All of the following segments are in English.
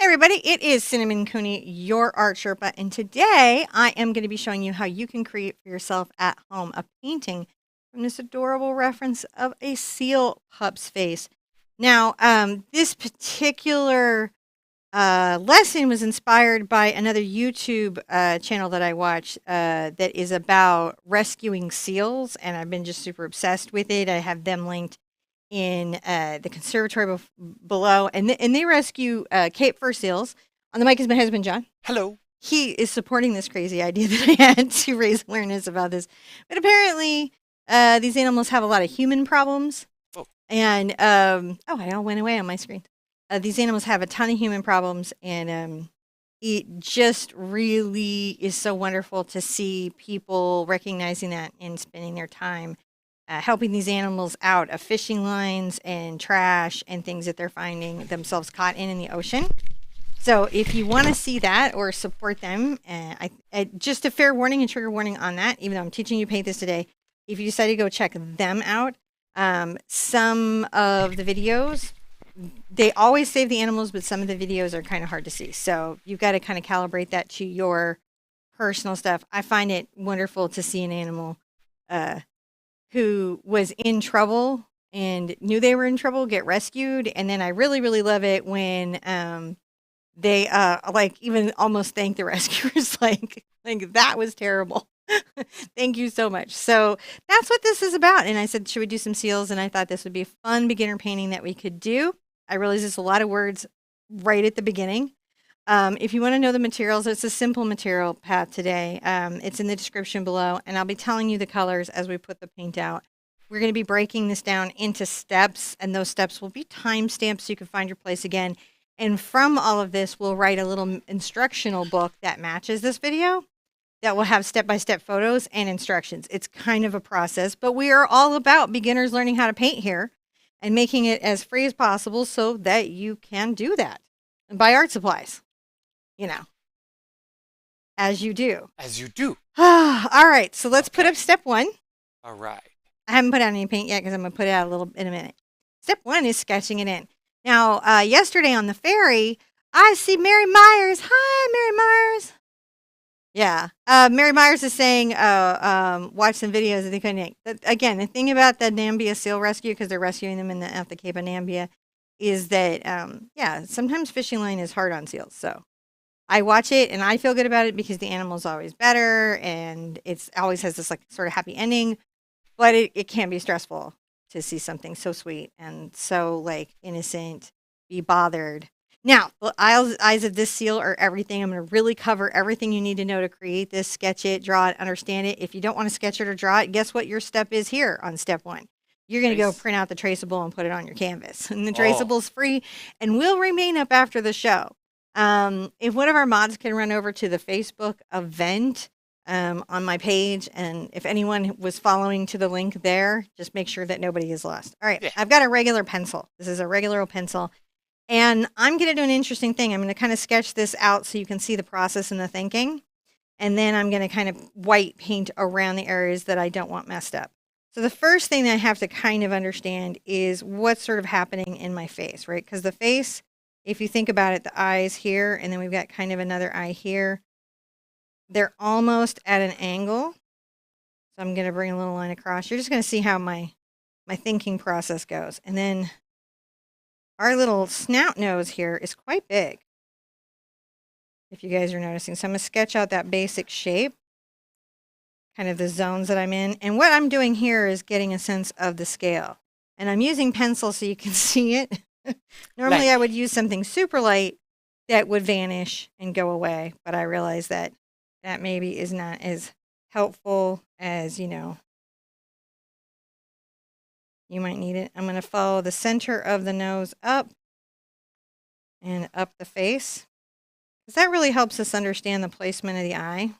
everybody, it is Cinnamon Cooney, your art Sherpa, and today I am going to be showing you how you can create for yourself at home a painting from this adorable reference of a seal pup's face. Now, this particular lesson was inspired by another YouTube channel that I watch that is about rescuing seals, and I've been just super obsessed with it. I have them linked in the conservatory below, and they rescue Cape fur seals. On the mic is my husband, John. Hello. He is supporting this crazy idea that I had to raise awareness about this. But apparently, these animals have a lot of human problems. Oh. And, it all went away on my screen. These animals have a ton of human problems, and it just really is so wonderful to see people recognizing that and spending their time helping these animals out of fishing lines and trash and things that they're finding themselves caught in the ocean. So if you want to see that or support them, just a fair warning and trigger warning on that, even though I'm teaching you to paint this today, if you decide to go check them out, some of the videos, they always save the animals, but some of the videos are kind of hard to see. So you've got to kind of calibrate that to your personal stuff. I find it wonderful to see an animal who was in trouble and knew they were in trouble get rescued. And then I really, really love it when they like even almost thank the rescuers like that was terrible. Thank you so much. So that's what this is about. And I said, should we do some seals? And I thought this would be a fun beginner painting that we could do. I realize there's a lot of words right at the beginning. If you want to know the materials, it's a simple material path today. It's in the description below, and I'll be telling you the colors as we put the paint out. We're going to be breaking this down into steps, and those steps will be time stamps so you can find your place again. And from all of this, we'll write a little instructional book that matches this video that will have step-by-step photos and instructions. It's kind of a process, but we are all about beginners learning how to paint here and making it as free as possible so that you can do that and buy art supplies. You know, as you do. As you do. All right, so let's put up step one. All right. I haven't put out any paint yet because I'm going to put it out a little in a minute. Step one is sketching it in. Now, yesterday on the ferry, I see Mary Myers. Hi, Mary Myers. Yeah, Mary Myers is saying, watch some videos that they couldn't. Again, the thing about the Nambia seal rescue, because they're rescuing them at the Cape of Nambia, is that, sometimes fishing line is hard on seals, so. I watch it and I feel good about it because the animal's always better and it's always has this like sort of happy ending, but it can be stressful to see something so sweet and so like innocent be bothered. Now, the eyes of this seal are everything. I'm going to really cover everything you need to know to create this, sketch it, draw it, understand it. If you don't want to sketch it or draw it, guess what your step is here on step one? You're going to go print out the traceable and put it on your canvas. And the traceable is free and will remain up after the show. If one of our mods can run over to the Facebook event on my page, and if anyone was following to the link there, just make sure that nobody is lost. All right, yeah. I've got a regular pencil. This is a regular old pencil, and I'm going to do an interesting thing. I'm going to kind of sketch this out so you can see the process and the thinking, and then I'm going to kind of white paint around the areas that I don't want messed up. So the first thing that I have to kind of understand is what's sort of happening in my face, right? Because the face, if you think about it, the eyes here, and then we've got kind of another eye here. They're almost at an angle. So I'm going to bring a little line across. You're just going to see how my thinking process goes. And then our little snout nose here is quite big, if you guys are noticing. So I'm going to sketch out that basic shape, kind of the zones that I'm in. And what I'm doing here is getting a sense of the scale. And I'm using pencil so you can see it. Normally I would use something super light that would vanish and go away, but I realize that that maybe is not as helpful as, you know, you might need it. I'm going to follow the center of the nose up and up the face, because that really helps us understand the placement of the eye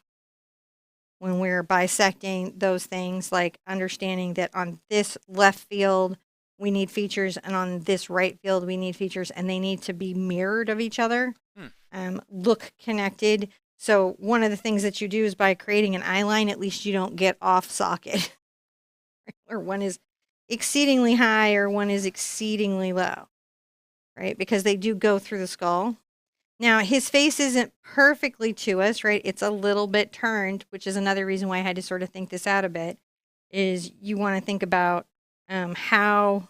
when we're bisecting those things, like understanding that on this left field we need features, and on this right field, we need features, and they need to be mirrored of each other, look connected. So one of the things that you do is by creating an eye line, at least you don't get off socket, or one is exceedingly high or one is exceedingly low, right? Because they do go through the skull. Now, his face isn't perfectly to us, right? It's a little bit turned, which is another reason why I had to sort of think this out a bit, is you want to think about how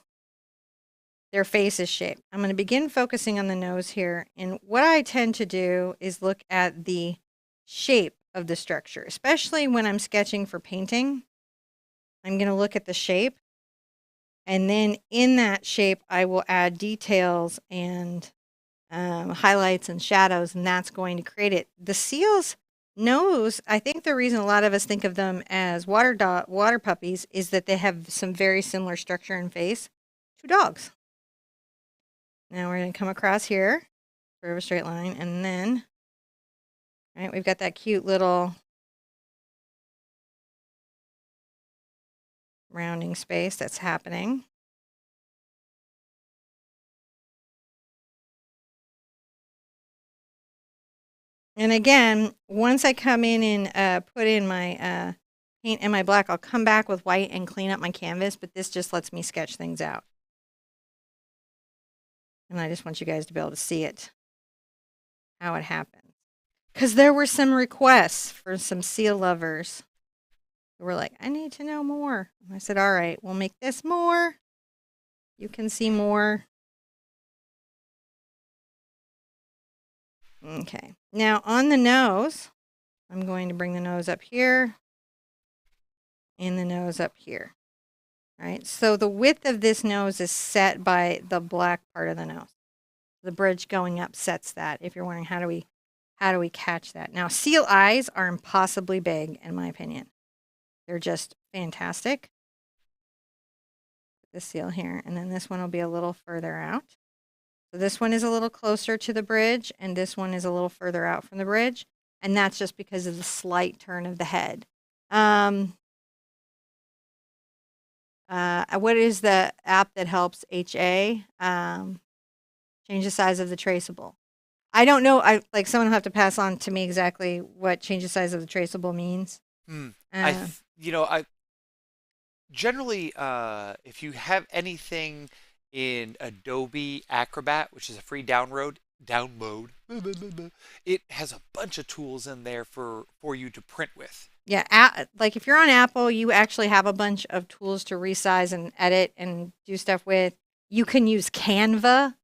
their face is shaped. I'm going to begin focusing on the nose here. And what I tend to do is look at the shape of the structure, especially when I'm sketching for painting. I'm going to look at the shape. And then in that shape, I will add details and highlights and shadows, and that's going to create it. The seal's nose, I think the reason a lot of us think of them as water puppies is that they have some very similar structure and face to dogs. Now we're going to come across here, curve a straight line, and then, right, we've got that cute little rounding space that's happening. And again, once I come in and put in my paint and my black, I'll come back with white and clean up my canvas, but this just lets me sketch things out. And I just want you guys to be able to see it, how it happens. Because there were some requests for some seal lovers who were like, I need to know more. And I said, all right, we'll make this more. You can see more. Okay. Now on the nose, I'm going to bring the nose up here and the nose up here. All right. So the width of this nose is set by the black part of the nose. The bridge going up sets that. If you're wondering how do we catch that? Now seal eyes are impossibly big in my opinion. They're just fantastic. Put the seal here, and then this one will be a little further out. So this one is a little closer to the bridge, and this one is a little further out from the bridge, and that's just because of the slight turn of the head. What is the app that helps HA? Change the size of the traceable. I don't know. Like someone will have to pass on to me exactly what change the size of the traceable means. I generally, if you have anything in Adobe Acrobat, which is a free download, it has a bunch of tools in there for you to print with. Yeah, like if you're on Apple, you actually have a bunch of tools to resize and edit and do stuff with. You can use Canva,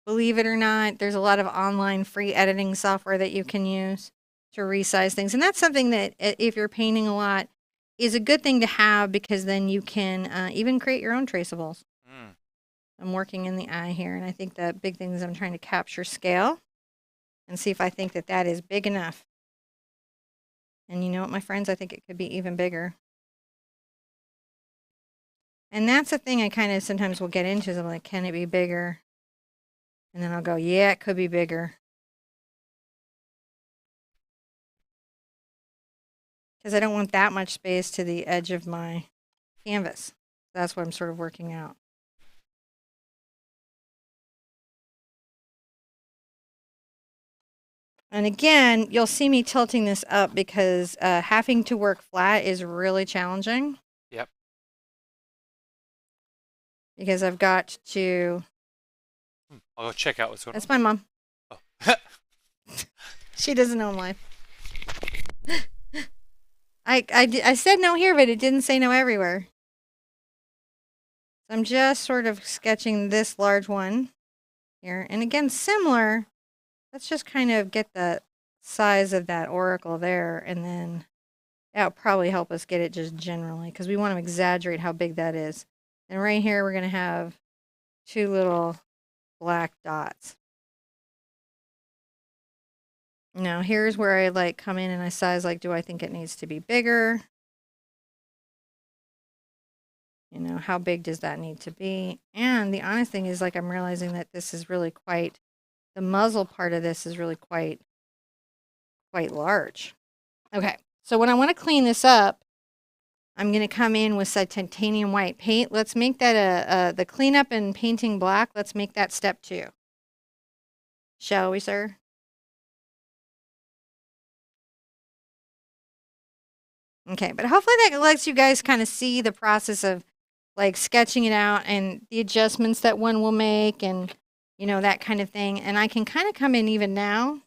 believe it or not. There's a lot of online free editing software that you can use to resize things. And that's something that if you're painting a lot is a good thing to have because then you can even create your own traceables. I'm working in the eye here, and I think the big thing is I'm trying to capture scale and see if I think that that is big enough. And you know what, my friends, I think it could be even bigger. And that's the thing I kind of sometimes will get into is I'm like, can it be bigger? And then I'll go, yeah, it could be bigger. Because I don't want that much space to the edge of my canvas. That's what I'm sort of working out. And again, you'll see me tilting this up because having to work flat is really challenging. Yep. Because I've got to... I'll go check out what's going on. That's my mom. Oh. She doesn't know I'm live. I said no here, but it didn't say no everywhere. So I'm just sort of sketching this large one here. And again, similar. Let's just kind of get the size of that oracle there, and then that'll probably help us get it just generally, because we want to exaggerate how big that is. And right here, we're going to have two little black dots. Now, here's where I like come in and I size, like, do I think it needs to be bigger? You know, how big does that need to be? And the honest thing is, like, I'm realizing that this is really quite, the muzzle part of this is really quite large. Okay, so when I want to clean this up, I'm going to come in with some titanium white paint. Let's make that the cleanup and painting black. Let's make that step 2. Shall we, sir? Okay, but hopefully that lets you guys kind of see the process of like sketching it out and the adjustments that one will make and you know, that kind of thing. And I can kind of come in even now.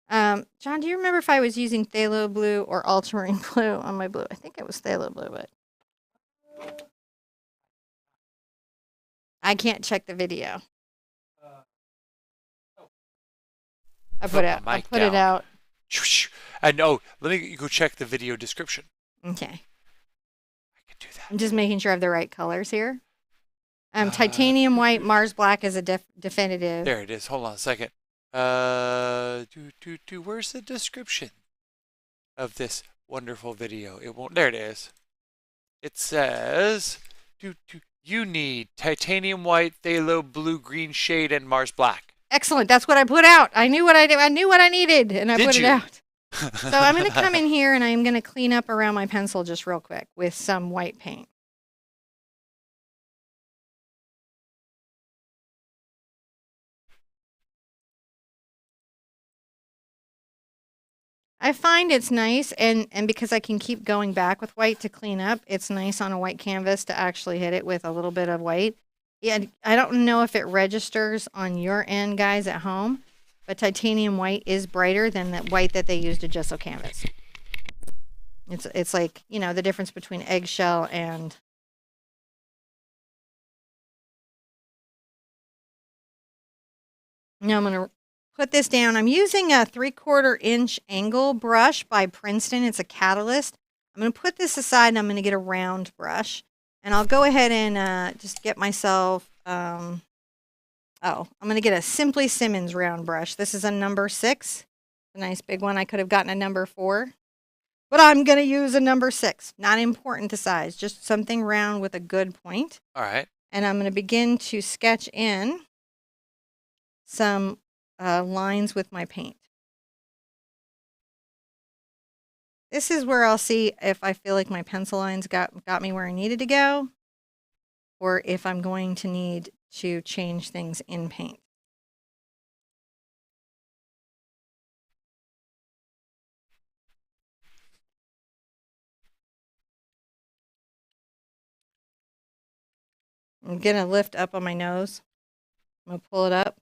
John, do you remember if I was using phthalo blue or ultramarine blue on my blue? I think it was phthalo blue, but I can't check the video. I put it out. And let me go check the video description. Okay. I can do that. I'm just making sure I have the right colors here. Titanium white, Mars black is a definitive. There it is. Hold on a second. Where's the description of this wonderful video? It won't. There it is. It says, you need titanium white, phthalo blue, green shade, and Mars black. Excellent. That's what I put out. I knew what I knew what I needed, and I put it out. So I'm going to come in here and I'm going to clean up around my pencil just real quick with some white paint. I find it's nice, and because I can keep going back with white to clean up, it's nice on a white canvas to actually hit it with a little bit of white. Yeah, I don't know if it registers on your end, guys, at home, but titanium white is brighter than the white that they use to gesso canvas. It's like, you know, the difference between eggshell and... Now I'm going to put this down. I'm using a 3/4 inch angle brush by Princeton. It's a Catalyst. I'm going to put this aside and I'm going to get a round brush. And I'll go ahead and just get myself, I'm going to get a Simply Simmons round brush. This is a number 6. A nice big one. I could have gotten a number 4. But I'm going to use a number 6. Not important to size, just something round with a good point. All right. And I'm going to begin to sketch in some lines with my paint. This is where I'll see if I feel like my pencil lines got me where I needed to go, or if I'm going to need to change things in paint. I'm going to lift up on my nose. I'm going to pull it up.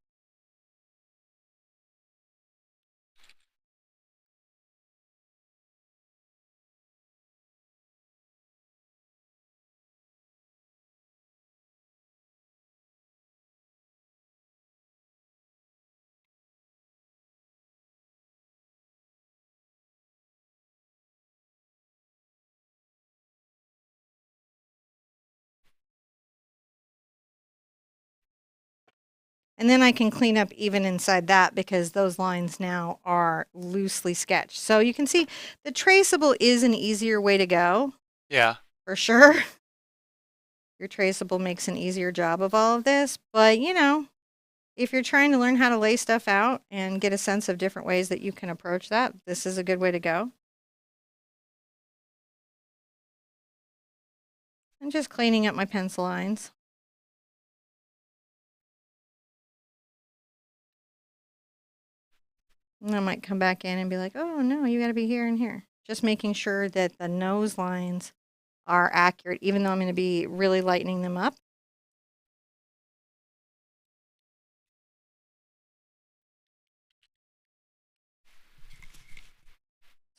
And then I can clean up even inside that because those lines now are loosely sketched. So you can see the traceable is an easier way to go. Yeah. For sure. Your traceable makes an easier job of all of this. But, you know, if you're trying to learn how to lay stuff out and get a sense of different ways that you can approach that, this is a good way to go. I'm just cleaning up my pencil lines. And I might come back in and be like, oh, no, you got to be here and here. Just making sure that the nose lines are accurate, even though I'm going to be really lightening them up.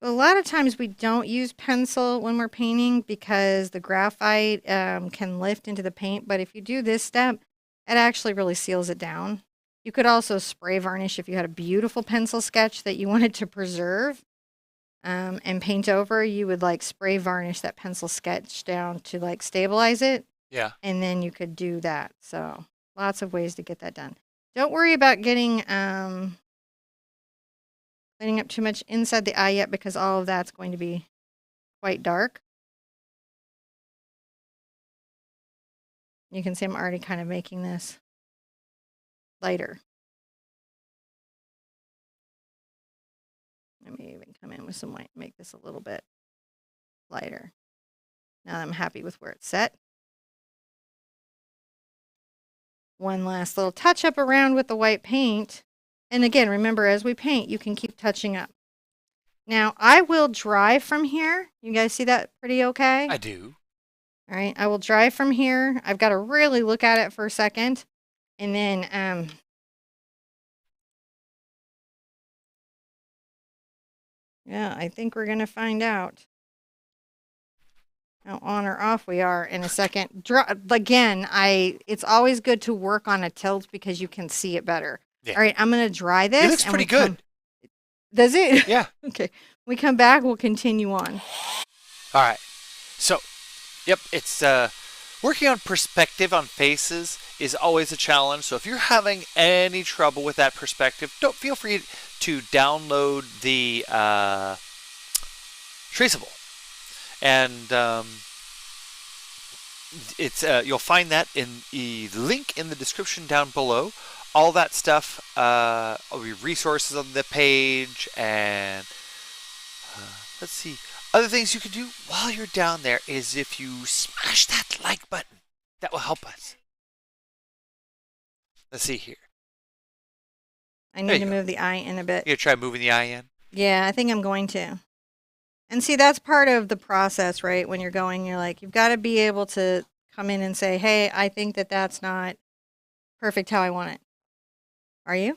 So a lot of times we don't use pencil when we're painting because the graphite can lift into the paint. But if you do this step, it actually really seals it down. You could also spray varnish if you had a beautiful pencil sketch that you wanted to preserve and paint over. You would like spray varnish that pencil sketch down to like stabilize it. Yeah. And then you could do that. So lots of ways to get that done. Don't worry about getting cleaning up too much inside the eye yet because all of that's going to be quite dark. You can see I'm already kind of making this lighter. Let me even come in with some white and make this a little bit lighter. Now I'm happy with where it's set. One last little touch up around with the white paint. And again, remember, as we paint, you can keep touching up. Now, I will dry from here. You guys see that pretty okay? I do. All right, I will dry from here. I've got to really look at it for a second. And then, yeah, I think we're going to find out how on or off we are in a second. Again, it's always good to work on a tilt because you can see it better. Yeah. All right, I'm going to dry this. It looks pretty good. Does it? Yeah. Okay. When we come back, we'll continue on. All right. So, yep, it's working on perspective on faces is always a challenge. So if you're having any trouble with that perspective, don't feel free to download the Traceable, and it's you'll find that in the link in the description down below. All that stuff will be resources on the page, and let's see. Other things you can do while you're down there is if you smash that like button, that will help us. Let's see here. I need to move the eye in a bit. You gonna try moving the eye in? Yeah, I think I'm going to. And see, that's part of the process, right? When you're going, you're like, you've got to be able to come in and say, hey, I think that that's not perfect how I want it. Are you?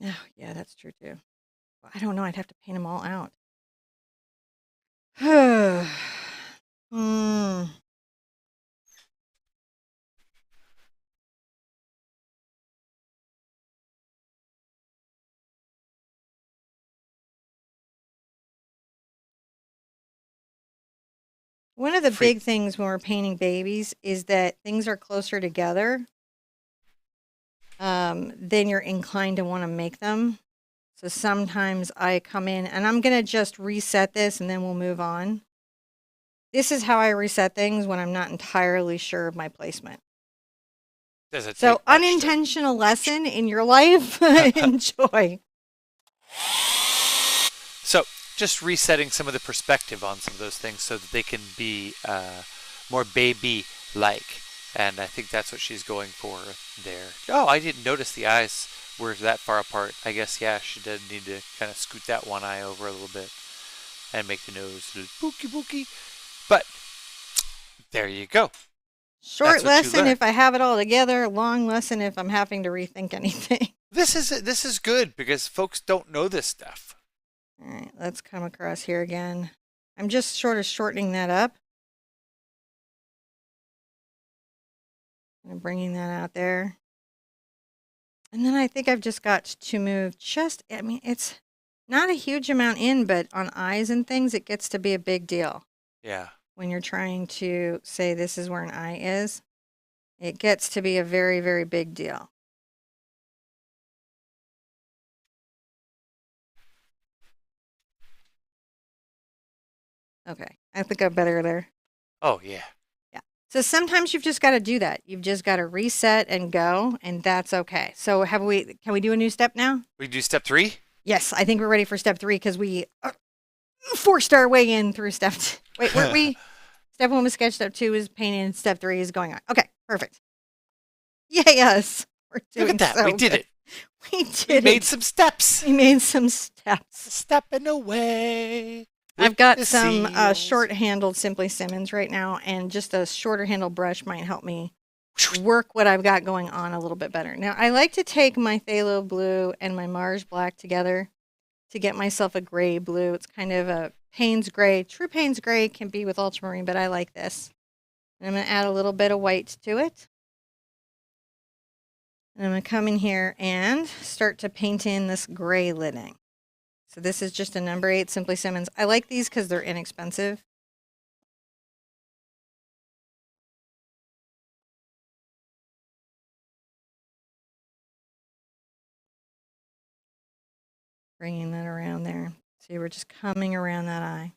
Oh, yeah, that's true too. Well, I don't know. I'd have to paint them all out. One of the big things when we're painting babies is that things are closer together than you're inclined to want to make them. So sometimes I come in and I'm going to just reset this and then we'll move on. This is how I reset things when I'm not entirely sure of my placement. So unintentional lesson in your life. Enjoy. So just resetting some of the perspective on some of those things so that they can be more baby-like. And I think that's what she's going for there. Oh, I didn't notice the eyes were that far apart. I guess, yeah, she did need to kind of scoot that one eye over a little bit and make the nose a little booky. But there you go. Short lesson if I have it all together. Long lesson if I'm having to rethink anything. This is good because folks don't know this stuff. All right, let's come across here again. I'm just sort of shortening that up. And bringing that out there. And then I think I've just got to move I mean, it's not a huge amount in, but on eyes and things, it gets to be a big deal. Yeah. When you're trying to say this is where an eye is, it gets to be a very, very big deal. Okay, I think I'm better there. Oh, yeah. Yeah. So sometimes you've just got to do that. You've just got to reset and go, and that's okay. So can we do a new step now? We do step 3? Yes, I think we're ready for step 3 because we forced our way in through step 2. Wait, weren't we? Step 1 was sketch, step 2 is painting, step 3 is going on. Okay, perfect. Yes. We're doing Look at that. We did it. We made some steps. We made some steps. Stepping away. I've got some short-handled Simply Simmons right now, and just a shorter handle brush might help me work what I've got going on a little bit better. Now, I like to take my phthalo blue and my Mars black together to get myself a gray blue. It's kind of a Payne's gray. True Payne's gray can be with ultramarine, but I like this. And I'm going to add a little bit of white to it. And I'm going to come in here and start to paint in this gray lidding. So this is just a number 8 Simply Simmons. I like these because they're inexpensive. Bringing that around there. See, we're just coming around that eye.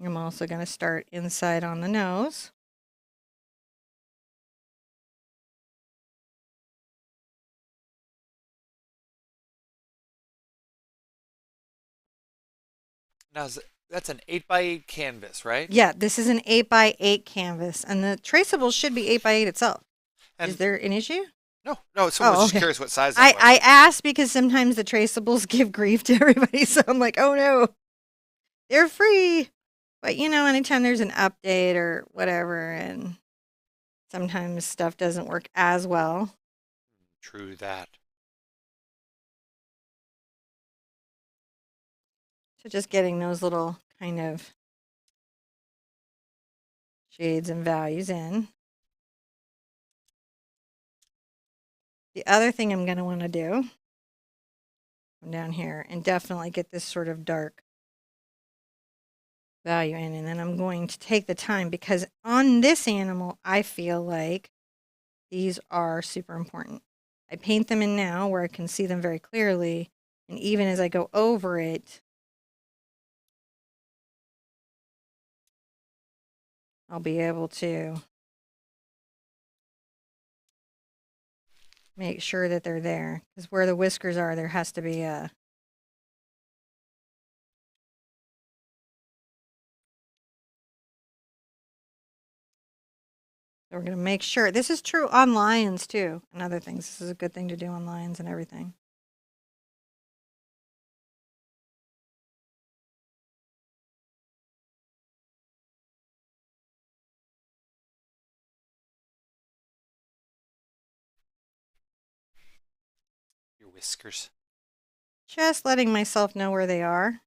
I'm also going to start inside on the nose. Now, that's an 8x8 canvas, right? Yeah, this is an 8x8 canvas, and the traceable should be 8x8 itself. And is there an issue? No. Someone was just okay. curious what size that was. I asked because sometimes the traceables give grief to everybody, so I'm like, oh no, they're free. But anytime there's an update or whatever, and sometimes stuff doesn't work as well. True that. So just getting those little kind of shades and values in. The other thing I'm going to want to do, come down here and definitely get this sort of dark value in. And then I'm going to take the time because on this animal, I feel like these are super important. I paint them in now where I can see them very clearly. And even as I go over it, I'll be able to make sure that they're there. Because where the whiskers are, there has to be a... So we're going to make sure. This is true on lions too and other things. This is a good thing to do on lions and everything. Your whiskers. Just letting myself know where they are.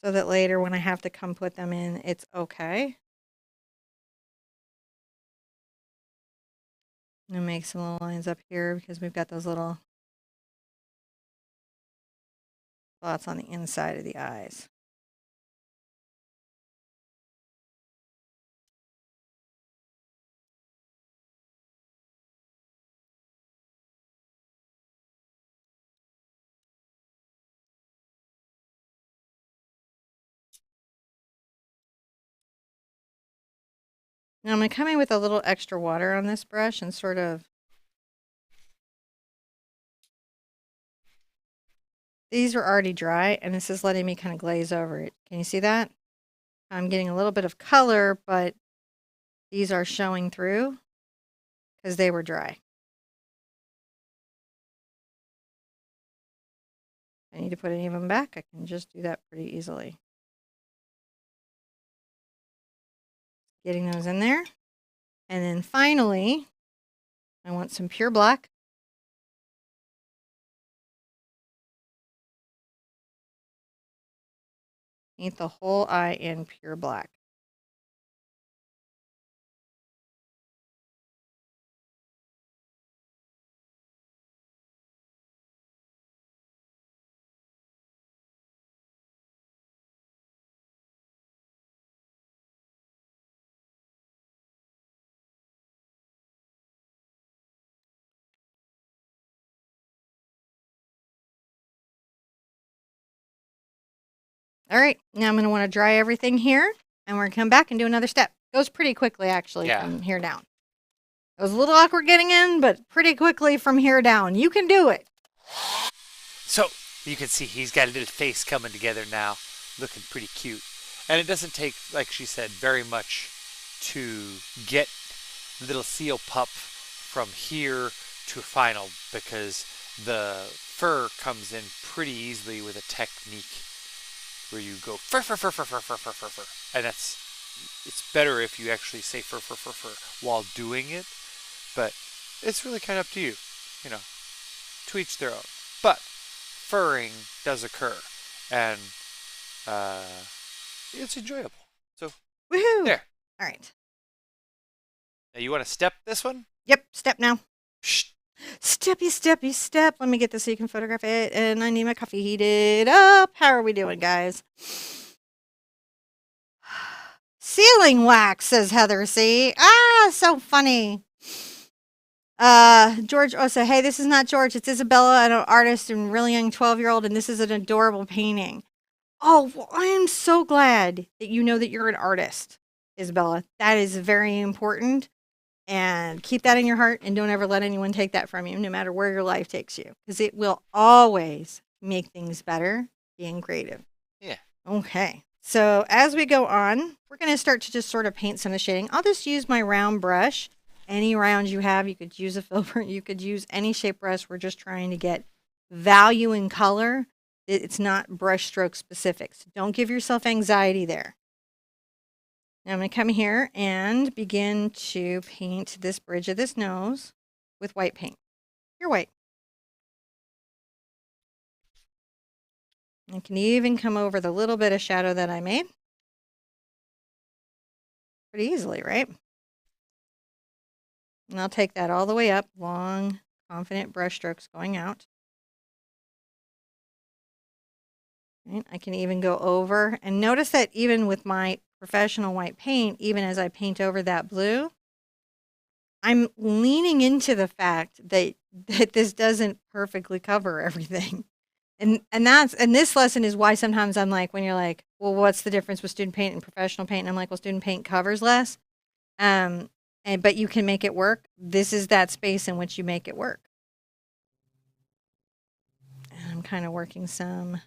So that later when I have to come put them in, it's okay. I'm going to make some little lines up here because we've got those little spots on the inside of the eyes. Now I'm going to come in with a little extra water on this brush and sort of... These are already dry and this is letting me kind of glaze over it. Can you see that? I'm getting a little bit of color, but these are showing through because they were dry. I need to put any of them back. I can just do that pretty easily. Getting those in there. And then finally, I want some pure black. Paint the whole eye in pure black. All right, now I'm going to want to dry everything here, and we're going to come back and do another step. Goes pretty quickly, actually, from here down. It was a little awkward getting in, but pretty quickly from here down. You can do it. So you can see he's got a little face coming together now, looking pretty cute. And it doesn't take, like she said, very much to get little seal pup from here to final because the fur comes in pretty easily with a technique where you go fur, fur, fur, fur, fur, fur, fur, fur, fur. And it's better if you actually say fur, fur, fur, fur while doing it. But it's really kind of up to you, to each their own. But furring does occur, and it's enjoyable. So, woohoo! There. All right. Now you want to step this one? Yep, step now. Shh. Steppy, steppy, step. Let me get this so you can photograph it. And I need my coffee heated up. How are we doing, guys? Sealing wax, says Heather C. Ah, so funny. George also, hey, this is not George. It's Isabella, an artist and really young 12-year-old, and this is an adorable painting. Oh, well, I am so glad that you know that you're an artist, Isabella. That is very important. And keep that in your heart and don't ever let anyone take that from you, no matter where your life takes you. Because it will always make things better being creative. Yeah. Okay. So as we go on, we're going to start to just sort of paint some of the shading. I'll just use my round brush. Any round you have, you could use a filbert, you could use any shape brush. We're just trying to get value in color. It's not brush stroke specific. So don't give yourself anxiety there. Now I'm going to come here and begin to paint this bridge of this nose with white paint. Pure white. I can even come over the little bit of shadow that I made. Pretty easily, right? And I'll take that all the way up, long, confident brush strokes going out. Right? I can even go over, and notice that even with my professional white paint, even as I paint over that blue, I'm leaning into the fact that this doesn't perfectly cover everything. And this lesson is why sometimes I'm like, when you're like, well, what's the difference with student paint and professional paint? And I'm like, well, student paint covers less. But you can make it work. This is that space in which you make it work. And I'm kind of working some,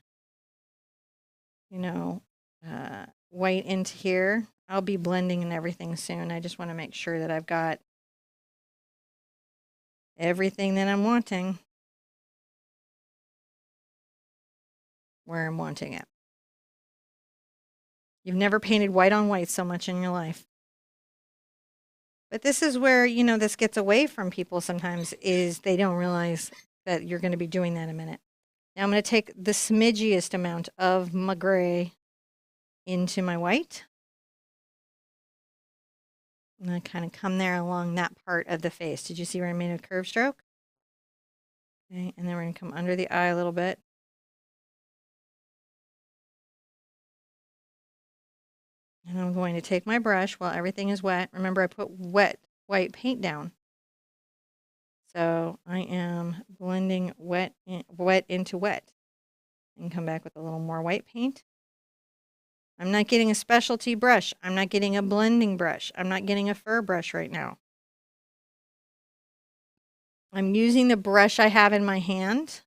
white into here. I'll be blending and everything soon. I just want to make sure that I've got everything that I'm wanting where I'm wanting it. You've never painted white on white so much in your life. But this is where, this gets away from people sometimes, is they don't realize that you're going to be doing that in a minute. Now I'm going to take the smidgiest amount of my gray into my white. I'm going to kind of come there along that part of the face. Did you see where I made a curve stroke? Okay, and then we're going to come under the eye a little bit. And I'm going to take my brush while everything is wet. Remember, I put wet white paint down. So I am blending wet into wet. And come back with a little more white paint. I'm not getting a specialty brush. I'm not getting a blending brush. I'm not getting a fur brush right now. I'm using the brush I have in my hand.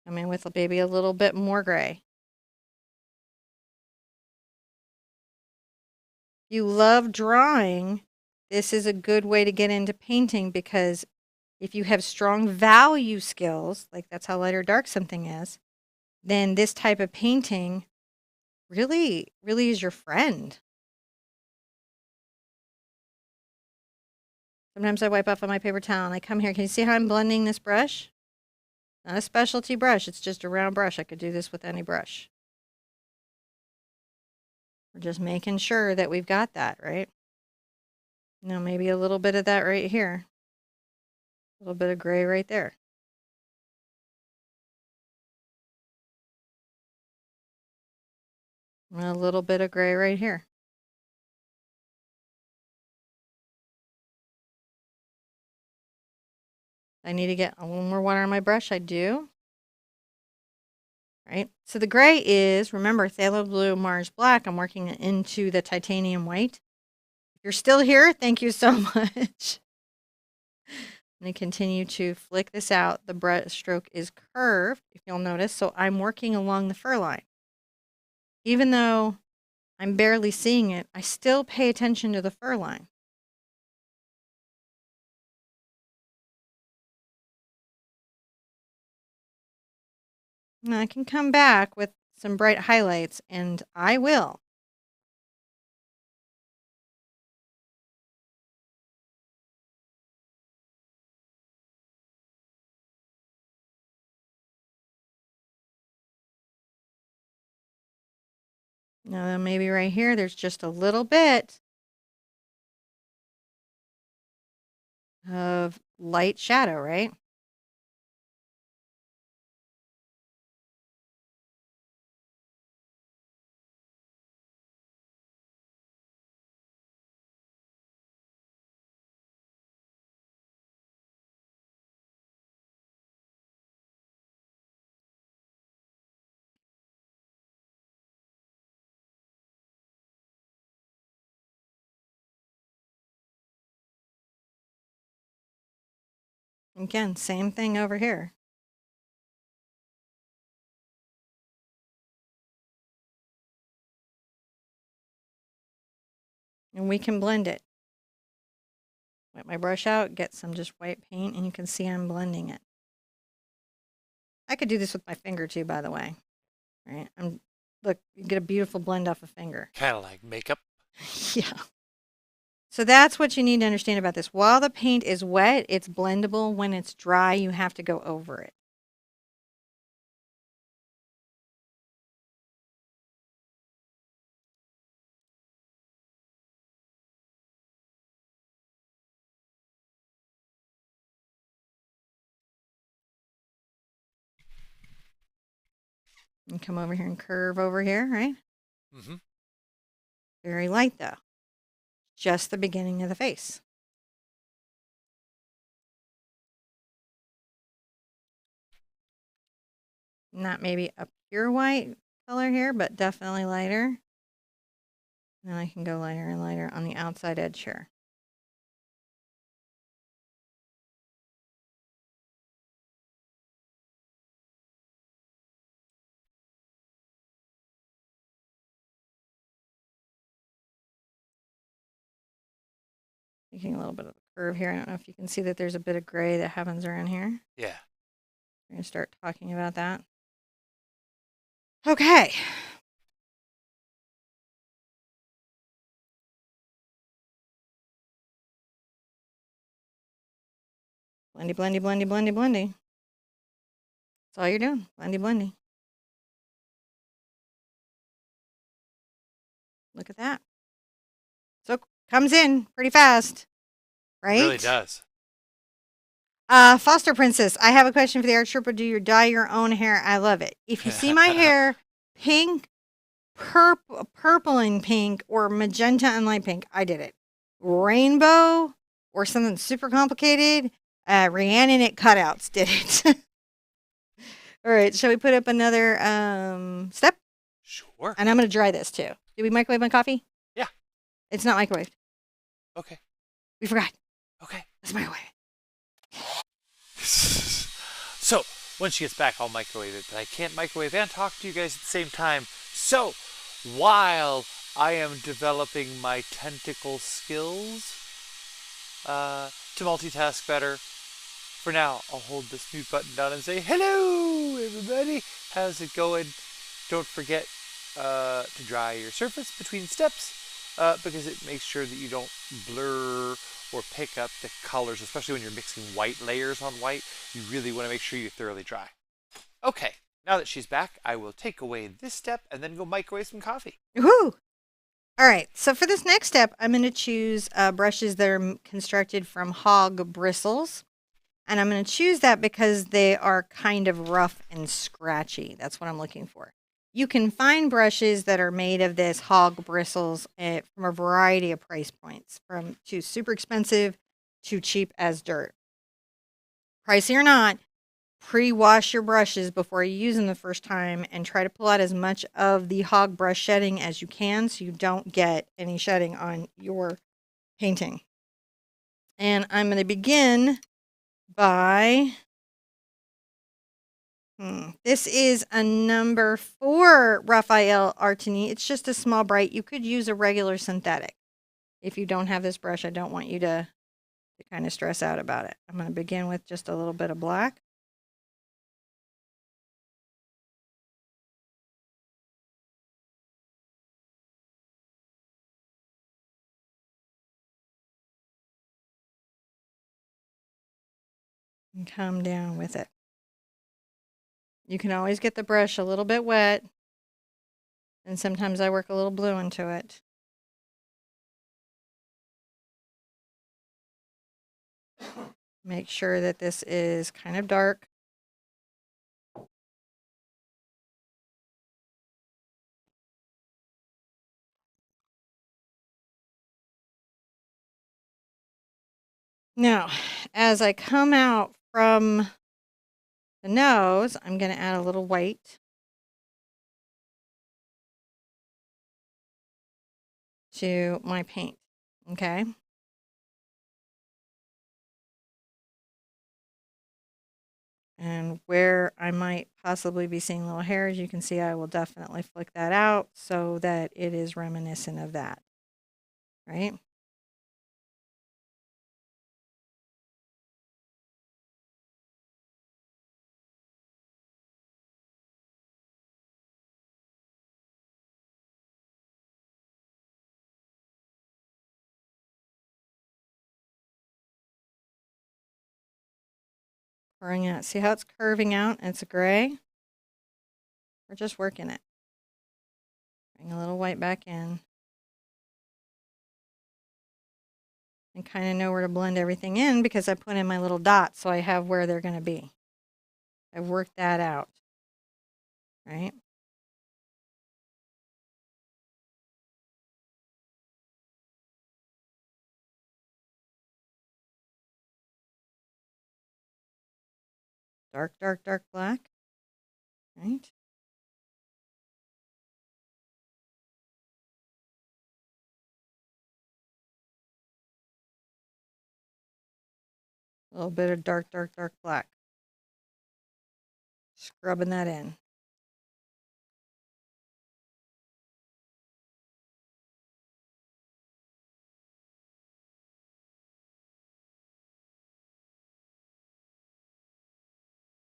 Come in with maybe a little bit more gray. If you love drawing, this is a good way to get into painting, because if you have strong value skills, like that's how light or dark something is, then this type of painting really, really is your friend. Sometimes I wipe off on my paper towel and I come here. Can you see how I'm blending this brush? Not a specialty brush. It's just a round brush. I could do this with any brush. We're just making sure that we've got that, right? Now maybe a little bit of that right here. A little bit of gray right there. And a little bit of gray right here. I need to get a little more water on my brush. I do. Right. So the gray is, remember, phthalo blue, Mars black. I'm working it into the titanium white. If you're still here, thank you so much. I'm going to continue to flick this out. The brush stroke is curved, if you'll notice. So I'm working along the fur line. Even though I'm barely seeing it, I still pay attention to the fur line. Now I can come back with some bright highlights, and I will. Now then maybe right here, there's just a little bit of light shadow, right? Again, same thing over here. And we can blend it. Wet my brush out, get some just white paint, and you can see I'm blending it. I could do this with my finger too, by the way. Right? Look, you get a beautiful blend off a finger. Kind of like makeup. Yeah. So that's what you need to understand about this. While the paint is wet, it's blendable. When it's dry, you have to go over it. And come over here and curve over here, right? Mm-hmm. Very light though. Just the beginning of the face. Not maybe a pure white color here, but definitely lighter. Then I can go lighter and lighter on the outside edge here. Making a little bit of a curve here. I don't know if you can see that there's a bit of gray that happens around here. Yeah. We're going to start talking about that. Okay. Blendy, blendy, blendy, blendy, blendy. That's all you're doing. Blendy, blendy. Look at that. So comes in pretty fast, right? It really does. Foster Princess, I have a question for the Art Sherpa. Do you dye your own hair? I love it. If you see my hair pink, purple and pink, or magenta and light pink, I did it. Rainbow or something super complicated, Rhiannon at Cutouts did it. All right, shall we put up another step? Sure. And I'm going to dry this too. Did we microwave my coffee? Yeah. It's not microwaved. Okay. We forgot. Okay. Let's microwave it. So, when she gets back, I'll microwave it. But I can't microwave and talk to you guys at the same time. So, while I am developing my tentacle skills to multitask better, for now, I'll hold this mute button down and say, hello, everybody. How's it going? Don't forget to dry your surface between steps because it makes sure that you don't blur or pick up the colors, especially when you're mixing white layers on white. You really want to make sure you thoroughly dry. Okay, now that she's back, I will take away this step and then go microwave some coffee. Woohoo! All right, so for this next step, I'm going to choose brushes that are constructed from hog bristles. And I'm going to choose that because they are kind of rough and scratchy. That's what I'm looking for. You can find brushes that are made of this hog bristles from a variety of price points, from to super expensive to cheap as dirt. Pricey or not, pre-wash your brushes before you use them the first time and try to pull out as much of the hog brush shedding as you can so you don't get any shedding on your painting. And I'm going to begin by this is a number 4 Raphael Artini. It's just a small bright. You could use a regular synthetic. If you don't have this brush, I don't want you to kind of stress out about it. I'm going to begin with just a little bit of black. And come down with it. You can always get the brush a little bit wet. And sometimes I work a little blue into it. Make sure that this is kind of dark. Now, as I come out from the nose, I'm going to add a little white to my paint, okay? And where I might possibly be seeing little hairs, you can see I will definitely flick that out so that it is reminiscent of that. right? Pouring out. See how it's curving out? It's gray. We're just working it. Bring a little white back in. And kind of know where to blend everything in because I put in my little dots so I have where they're going to be. I've worked that out, right? Dark, dark, dark black, right? A little bit of dark, dark, dark black. Scrubbing that in.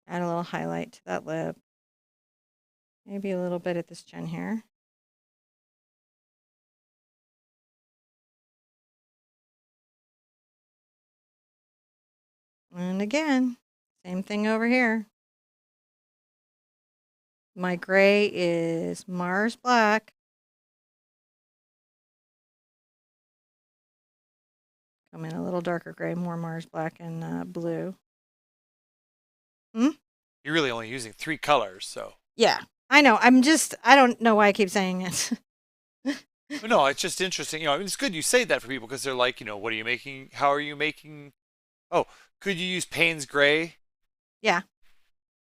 Add a little highlight to that lip. Maybe a little bit at this chin here. And again, same thing over here. My gray is Mars Black. Come in a little darker gray, more Mars Black and blue. You're really only using 3 colors, so. Yeah, I know. I don't know why I keep saying it. No, it's just interesting. You know, I mean, it's good you say that for people because they're like, you know, what are you making? How are you making? Oh, could you use Payne's Gray? Yeah.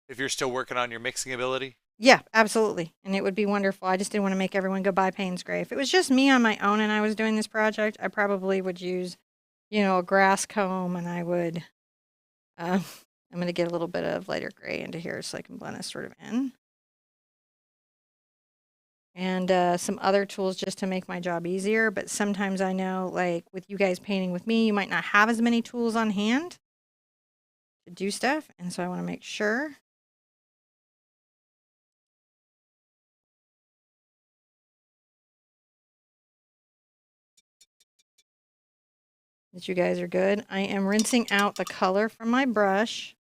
If you're still working on your mixing ability? Yeah, absolutely. And it would be wonderful. I just didn't want to make everyone go buy Payne's Gray. If it was just me on my own and I was doing this project, I probably would use, a grass comb and I would, I'm going to get a little bit of lighter gray into here so I can blend this sort of in. And some other tools just to make my job easier. But sometimes I know, like with you guys painting with me, you might not have as many tools on hand to do stuff. And so I want to make sure that you guys are good. I am rinsing out the color from my brush.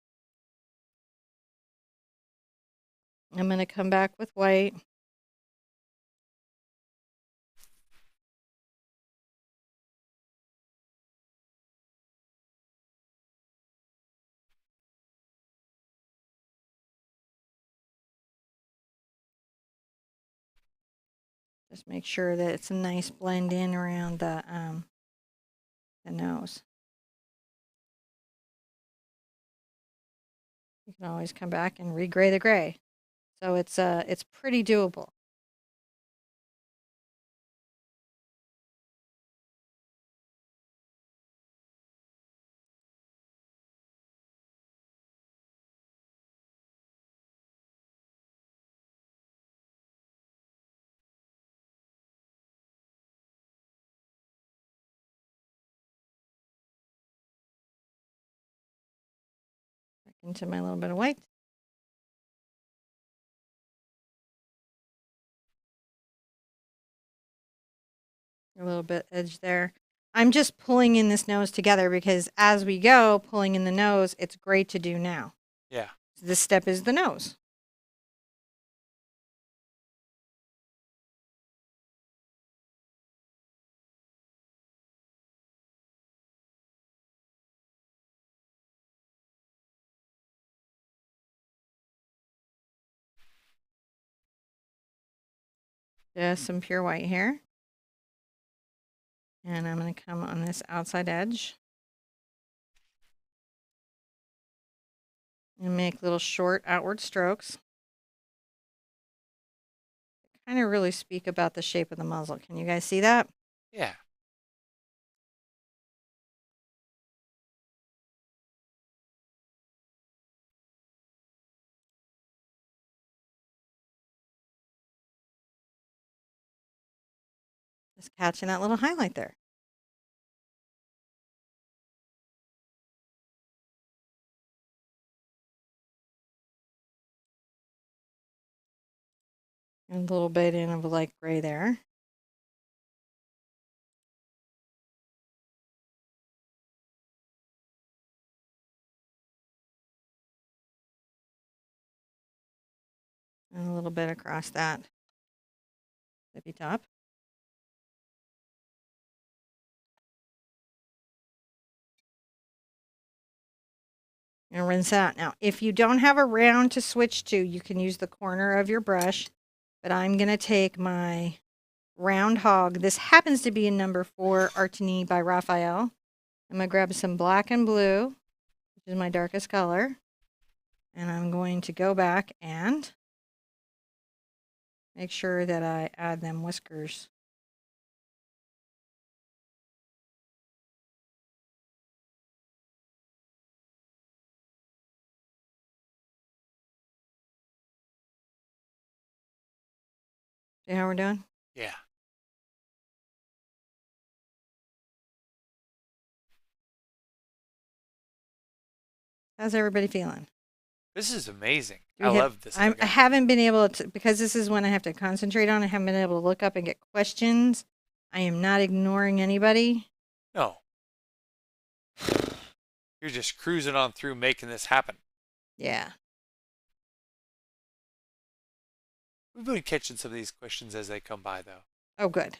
I'm going to come back with white. Just make sure that it's a nice blend in around the nose. You can always come back and regray the gray. So it's pretty doable. Back into my little bit of white. A little bit edge there. I'm just pulling in this nose together because as we go, pulling in the nose, it's great to do now. Yeah. This step is the nose. Just some pure white here. And I'm going to come on this outside edge. And make little short outward strokes. Kind of really speak about the shape of the muzzle. Can you guys see that? Yeah. Just catching that little highlight there. And a little bit in of a light gray there. And a little bit across that zippy top. And rinse out. Now, if you don't have a round to switch to, you can use the corner of your brush. But I'm going to take my round hog. This happens to be in number 4, Artini by Raphael. I'm going to grab some black and blue, which is my darkest color. And I'm going to go back and make sure that I add them whiskers. See how we're doing? Yeah. How's everybody feeling? This is amazing. I love this. I haven't been able to, because this is when I have to concentrate on, I haven't been able to look up and get questions. I am not ignoring anybody. No. You're just cruising on through making this happen. Yeah. We've been catching some of these questions as they come by, though. Oh, good.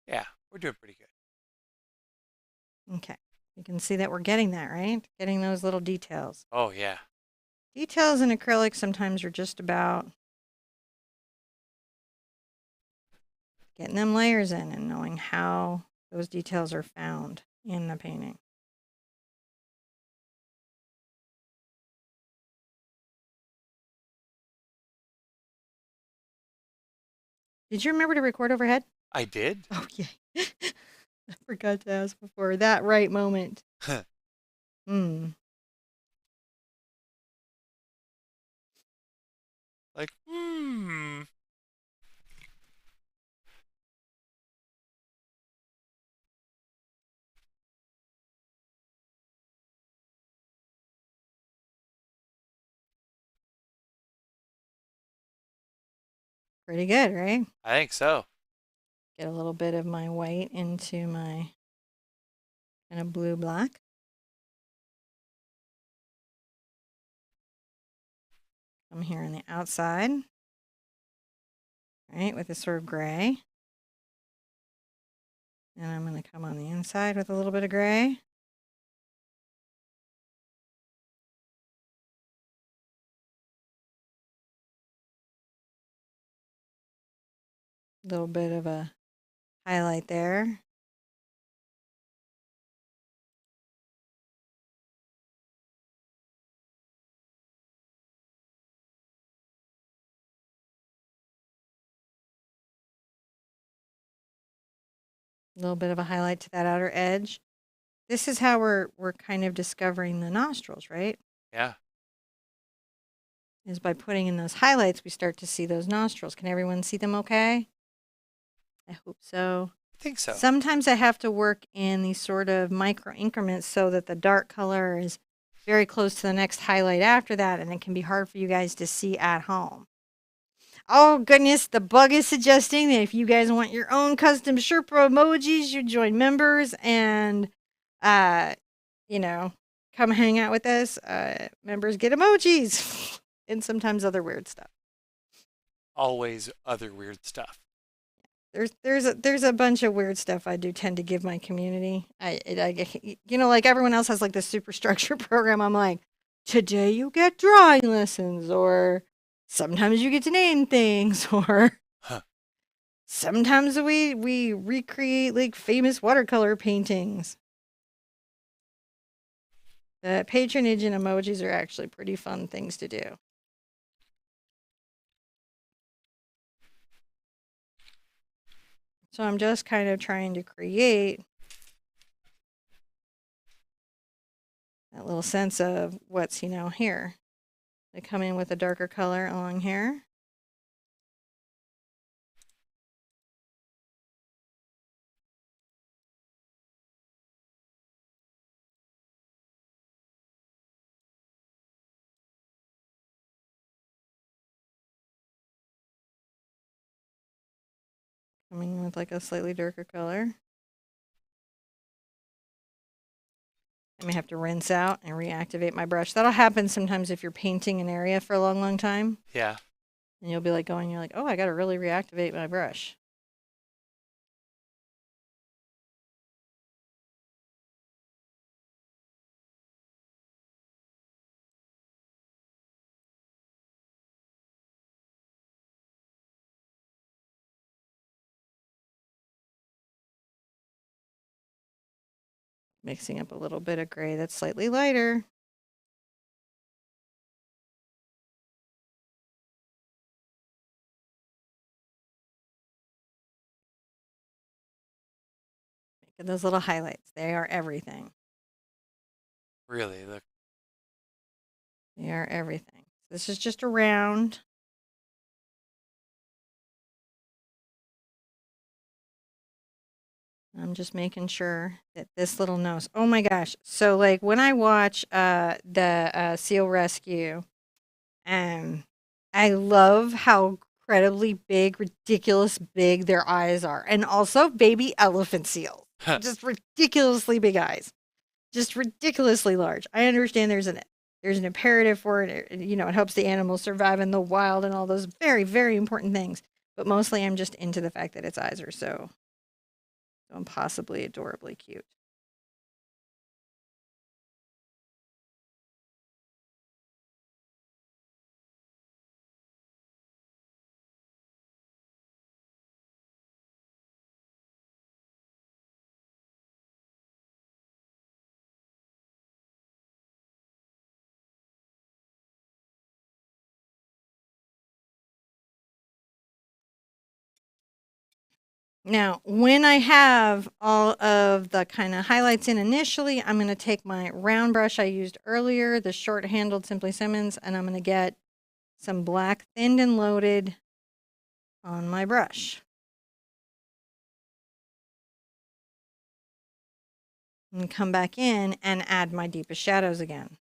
Yeah, we're doing pretty good. Okay. You can see that we're getting that, right? Getting those little details. Oh, yeah. Details in acrylic sometimes are just about getting them layers in and knowing how those details are found in the painting. Did you remember to record overhead? I did? Oh, yeah. I forgot to ask before. That right moment. Like, Pretty good, right? I think so. Get a little bit of my white into my kind of blue-black. I'm here on the outside, right, with this sort of gray. And I'm going to come on the inside with a little bit of gray. A little bit of a highlight there. A little bit of a highlight to that outer edge. This is how we're kind of discovering the nostrils, right? Yeah. Is by putting in those highlights, we start to see those nostrils. Can everyone see them okay? I hope so. I think so. Sometimes I have to work in these sort of micro increments so that the dark color is very close to the next highlight after that, and it can be hard for you guys to see at home. Oh, goodness, the bug is suggesting that if you guys want your own custom Sherpa emojis, you join members and, you know, come hang out with us. Members get emojis and sometimes other weird stuff. Always other weird stuff. There's a bunch of weird stuff I do tend to give my community. Like everyone else has like this super structured program. I'm like, today you get drawing lessons, or sometimes you get to name things, or sometimes we recreate like famous watercolor paintings. The patronage and emojis are actually pretty fun things to do. So I'm just kind of trying to create that little sense of what's, here. I come in with a darker color along here. Coming in with like a slightly darker color. I may have to rinse out and reactivate my brush. That'll happen sometimes if you're painting an area for a long, long time. Yeah. And you'll be like going, you're like, oh, I got to really reactivate my brush. Mixing up a little bit of gray that's slightly lighter. Making those little highlights. They are everything. Really, look. They are everything. This is just a round. I'm just making sure that this little nose. Oh my gosh. So like when I watch the seal rescue, I love how incredibly big, ridiculous big their eyes are. And also baby elephant seals. Just ridiculously big eyes. Just ridiculously large. I understand there's an imperative for it. You know, it helps the animals survive in the wild and all those very, very important things. But mostly I'm just into the fact that its eyes are so impossibly adorably cute. Now, when I have all of the kind of highlights in initially, I'm going to take my round brush I used earlier, the short-handled Simply Simmons, and I'm going to get some black thinned and loaded on my brush. And come back in and add my deepest shadows again.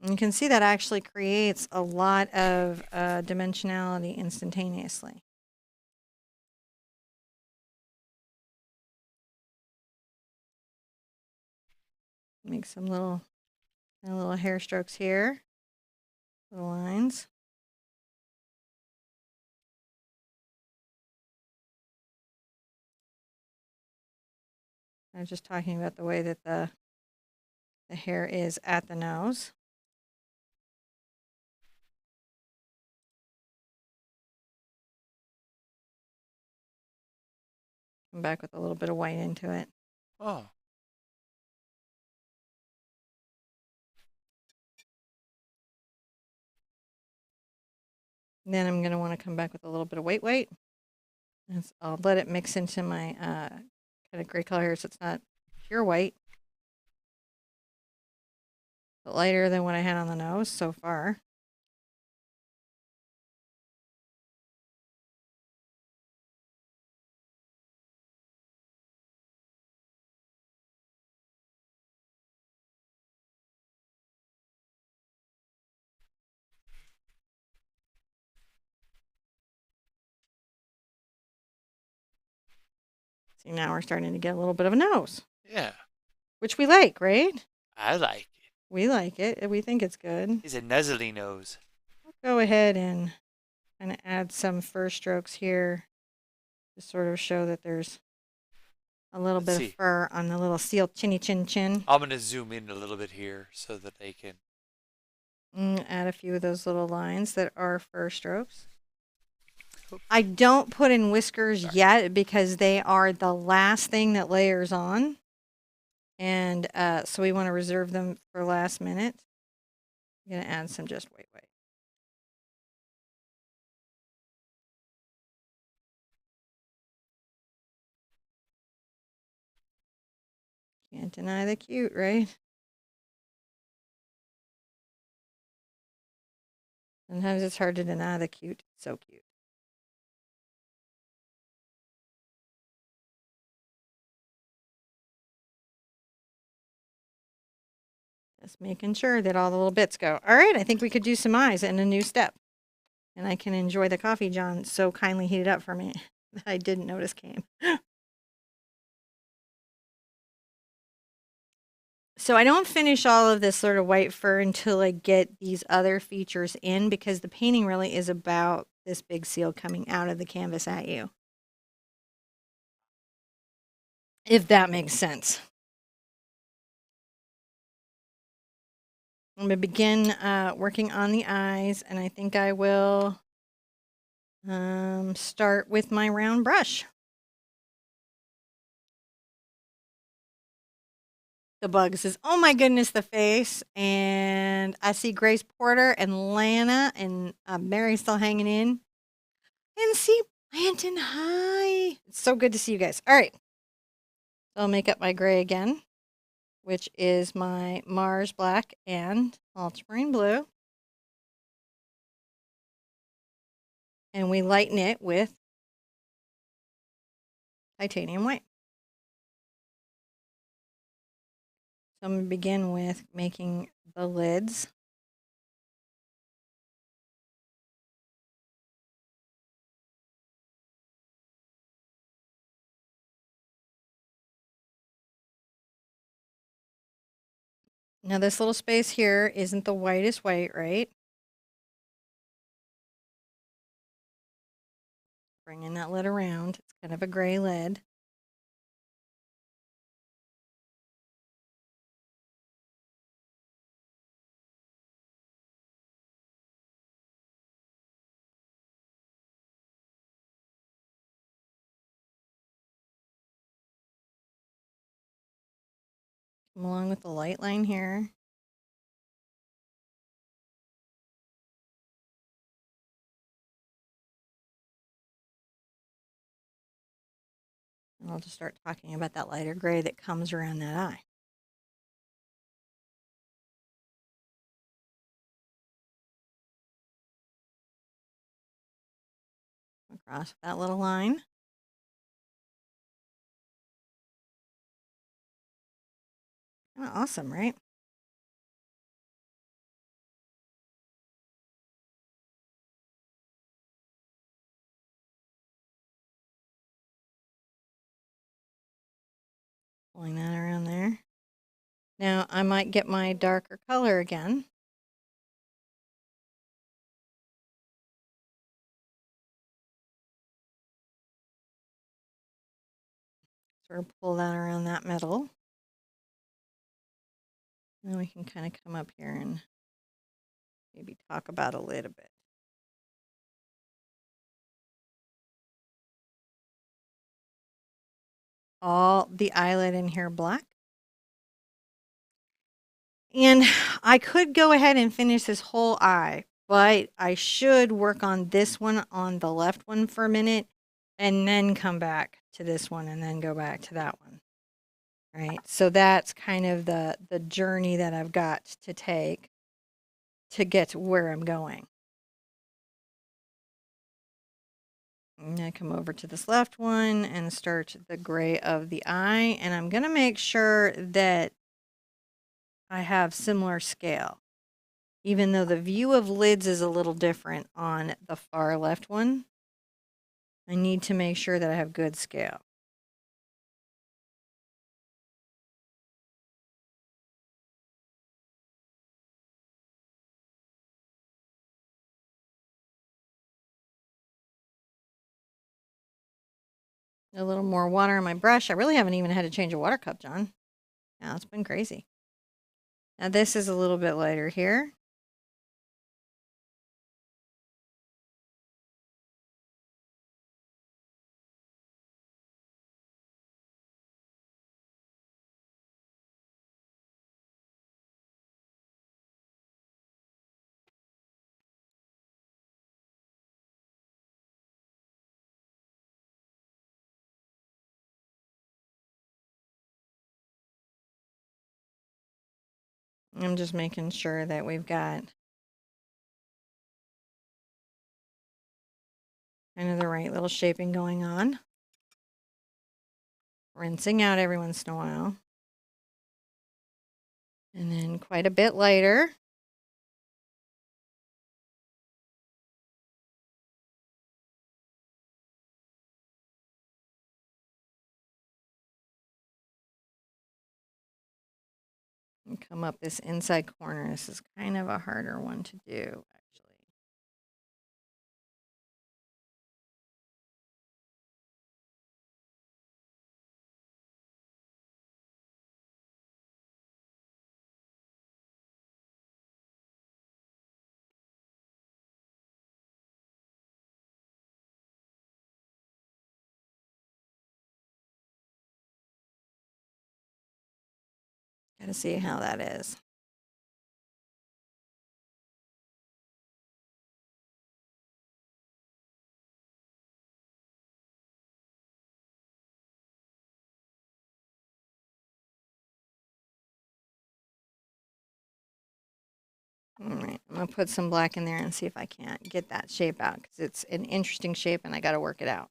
And you can see that actually creates a lot of dimensionality instantaneously. Make some little hair strokes here, little lines. I was just talking about the way that the hair is at the nose. Come back with a little bit of white into it. Oh. And then I'm going to want to come back with a little bit of white. And I'll let it mix into my kind of gray color here so it's not pure white. But lighter than what I had on the nose so far. See, now we're starting to get a little bit of a nose. Yeah. Which we like, right? I like it. We like it. We think it's good. He's a nuzzly nose. I'll go ahead and kind of add some fur strokes here to sort of show that there's a little bit of fur on the little seal chinny chin. I'm going to zoom in a little bit here so that they can add a few of those little lines that are fur strokes. I don't put in whiskers yet because they are the last thing that layers on. And so we want to reserve them for last minute. I'm going to add some just white. Can't deny the cute, right? Sometimes it's hard to deny the cute. It's so cute. Just making sure that all the little bits go. All right, I think we could do some eyes in a new step. And I can enjoy the coffee John so kindly heated up for me that I didn't notice came. So I don't finish all of this sort of white fur until I get these other features in, because the painting really is about this big seal coming out of the canvas at you. If that makes sense. I'm going to begin working on the eyes, and I think I will start with my round brush. The bugs is, oh my goodness, the face. And I see Grace Porter and Lana and Mary still hanging in. And see Blanton, hi. It's so good to see you guys. All right. So I'll make up my gray again, which is my Mars black and ultramarine blue. And we lighten it with titanium white. So I'm going to begin with making the lids. Now this little space here isn't the whitest white, right? Bringing that lid around. It's kind of a gray lid. Come along with the light line here. And I'll just start talking about that lighter gray that comes around that eye. Across that little line. Kind of awesome, right? Pulling that around there. Now I might get my darker color again. Sort of pull that around that middle. And then we can kind of come up here and maybe talk about a lid a bit. All the eyelid in here black. And I could go ahead and finish this whole eye, but I should work on this one on the left one for a minute and then come back to this one and then go back to that one. Right? So that's kind of the journey that I've got to take to get to where I'm going. I'm going to come over to this left one and start the gray of the eye. And I'm going to make sure that I have similar scale. Even though the view of lids is a little different on the far left one, I need to make sure that I have good scale. A little more water on my brush. I really haven't even had to change a water cup, John. Now it's been crazy. Now this is a little bit lighter here. I'm just making sure that we've got kind of the right little shaping going on. Rinsing out every once in a while. And then quite a bit lighter. And come up this inside corner. This is kind of a harder one to do, actually. Got to see how that is. All right, I'm going to put some black in there and see if I can't get that shape out because it's an interesting shape and I got to work it out.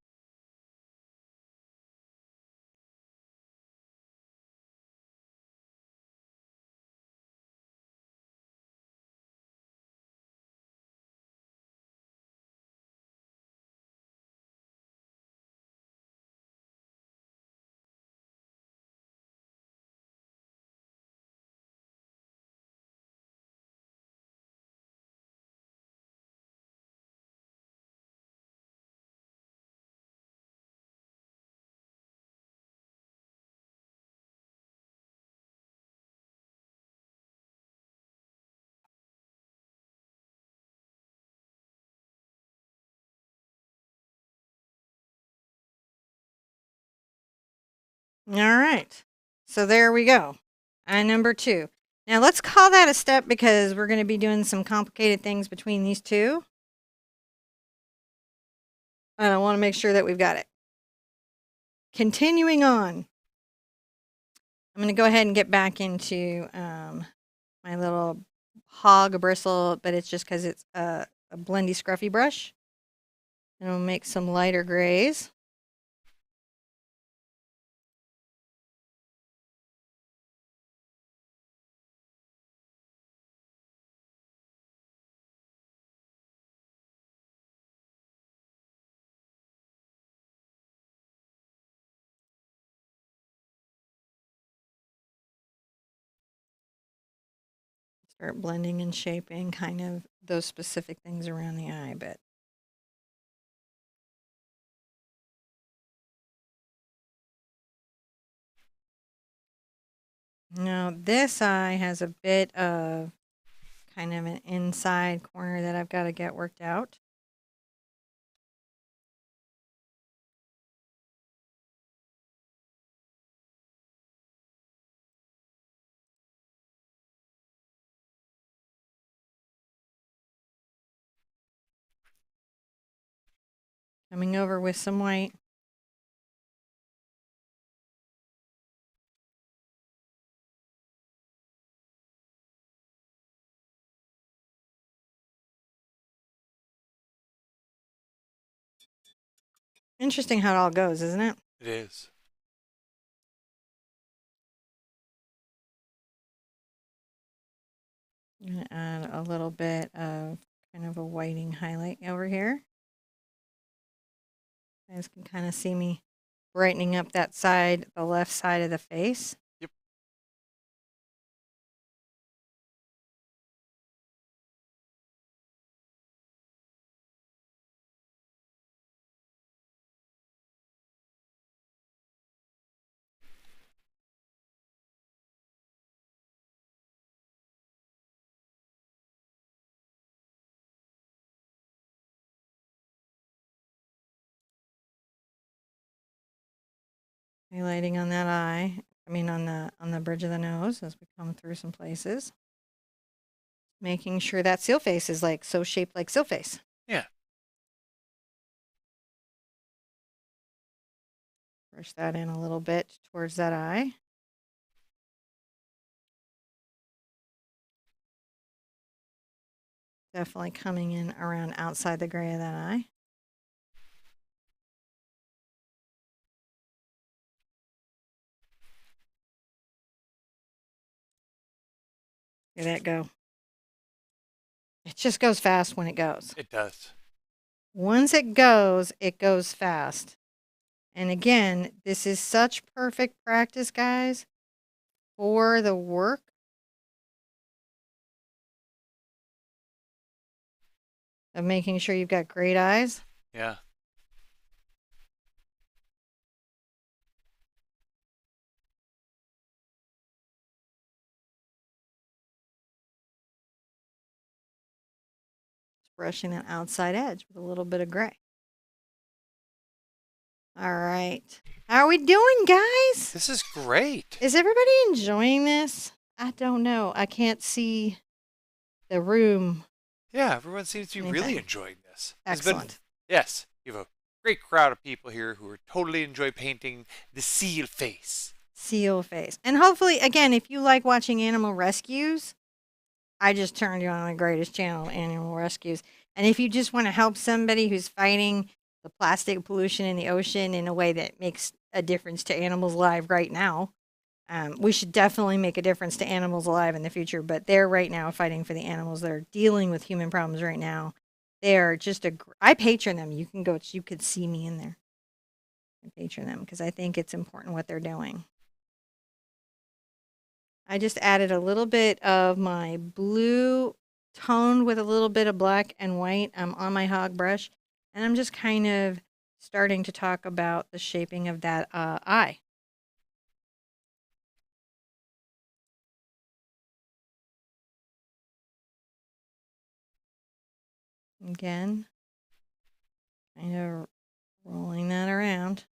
All right, so there we go. Eye number 2. Now let's call that a step because we're going to be doing some complicated things between these two. And I want to make sure that we've got it. Continuing on, I'm going to go ahead and get back into my little hog bristle, but it's just because it's a blendy scruffy brush. And we'll make some lighter grays. Start blending and shaping kind of those specific things around the eye, but now this eye has a bit of kind of an inside corner that I've got to get worked out. Coming over with some white. Interesting how it all goes, isn't it? It is. I'm going to add a little bit of kind of a whiting highlight over here. You guys can kind of see me brightening up that side, the left side of the face. Yep. Highlighting on that eye. I mean on the bridge of the nose as we come through some places. Making sure that seal face is like so shaped like seal face. Yeah. Brush that in a little bit towards that eye. Definitely coming in around outside the gray of that eye. Look at that go. It just goes fast when it goes. It does. Once it goes fast. And again, this is such perfect practice, guys, for the work. Of making sure you've got great eyes. Yeah. Brushing that outside edge with a little bit of gray. All right. How are we doing, guys? This is great. Is everybody enjoying this? I don't know. I can't see the room. Yeah, everyone seems to be really Anything. enjoying this. Excellent. Yes, you have a great crowd of people here who are totally enjoy painting the seal face. Seal face. And hopefully, again, if you like watching animal rescues, I just turned you on the greatest channel, Animal Rescues. And if you just want to help somebody who's fighting the plastic pollution in the ocean in a way that makes a difference to animals alive right now, we should definitely make a difference to animals alive in the future. But they're right now fighting for the animals that are dealing with human problems right now. They're just I patron them. You can go. You could see me in there. I patron them because I think it's important what they're doing. I just added a little bit of my blue toned with a little bit of black and white on my hog brush. And I'm just kind of starting to talk about the shaping of that eye. Again, kind of rolling that around.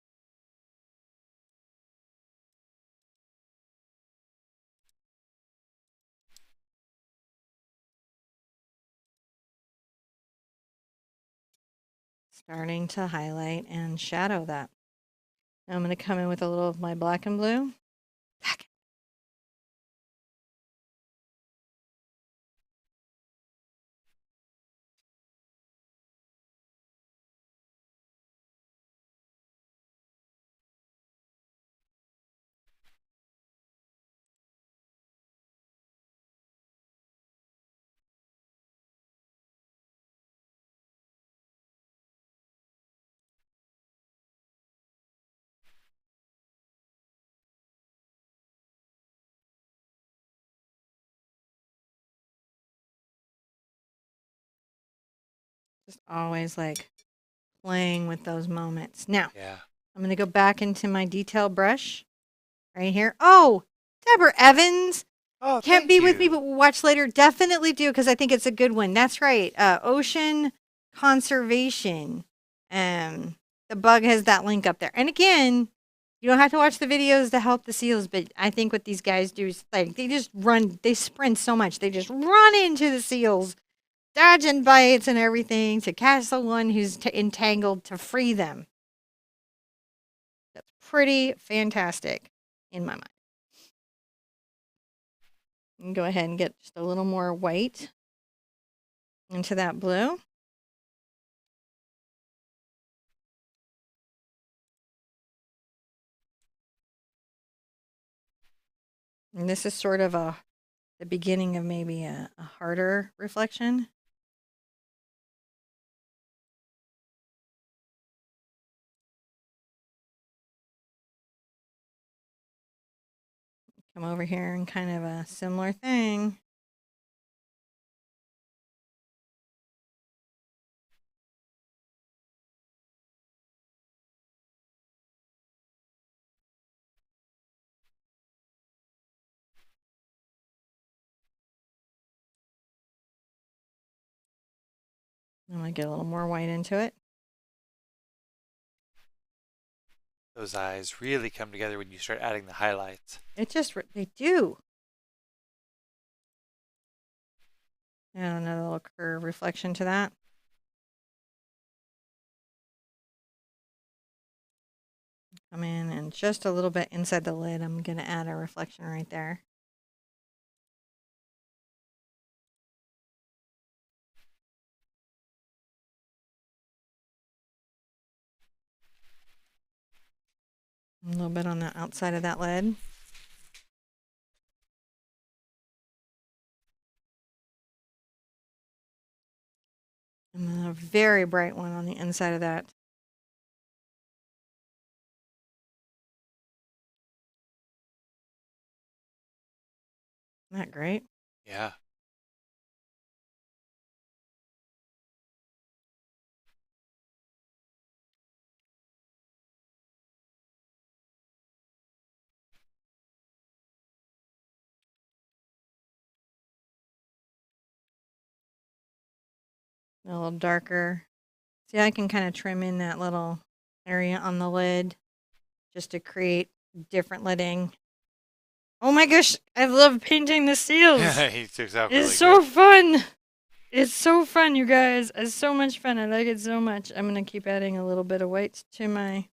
Starting to highlight and shadow that. Now I'm going to come in with a little of my black and blue. Just always like playing with those moments. Now, Yeah. I'm going to go back into my detail brush right here. Oh, Deborah Evans. Oh, Can't thank be you. with me, but we'll watch later. Definitely do because I think it's a good one. That's right. Ocean conservation. The bug has that link up there. And again, you don't have to watch the videos to help the seals, but I think what these guys do is like they just run, they sprint so much, they just run into the seals, dodging bites and everything to catch the one who's entangled to free them. That's pretty fantastic in my mind. You can go ahead and get just a little more white into that blue. And this is sort of the beginning of maybe a harder reflection. Come over here and kind of a similar thing. I'm going to get a little more white into it. Those eyes really come together when you start adding the highlights. They do. And another little curve reflection to that. Come in and just a little bit inside the lid. I'm going to add a reflection right there. A little bit on the outside of that lid. a very bright one on the inside of that. Isn't that great? Yeah. A little darker. See, I can kind of trim in that little area on the lid just to create different lidding. Oh my gosh, I love painting the seals. He took out It's really so good. fun. It's so fun, you guys. It's so much fun. I like it so much. I'm going to keep adding a little bit of white to my...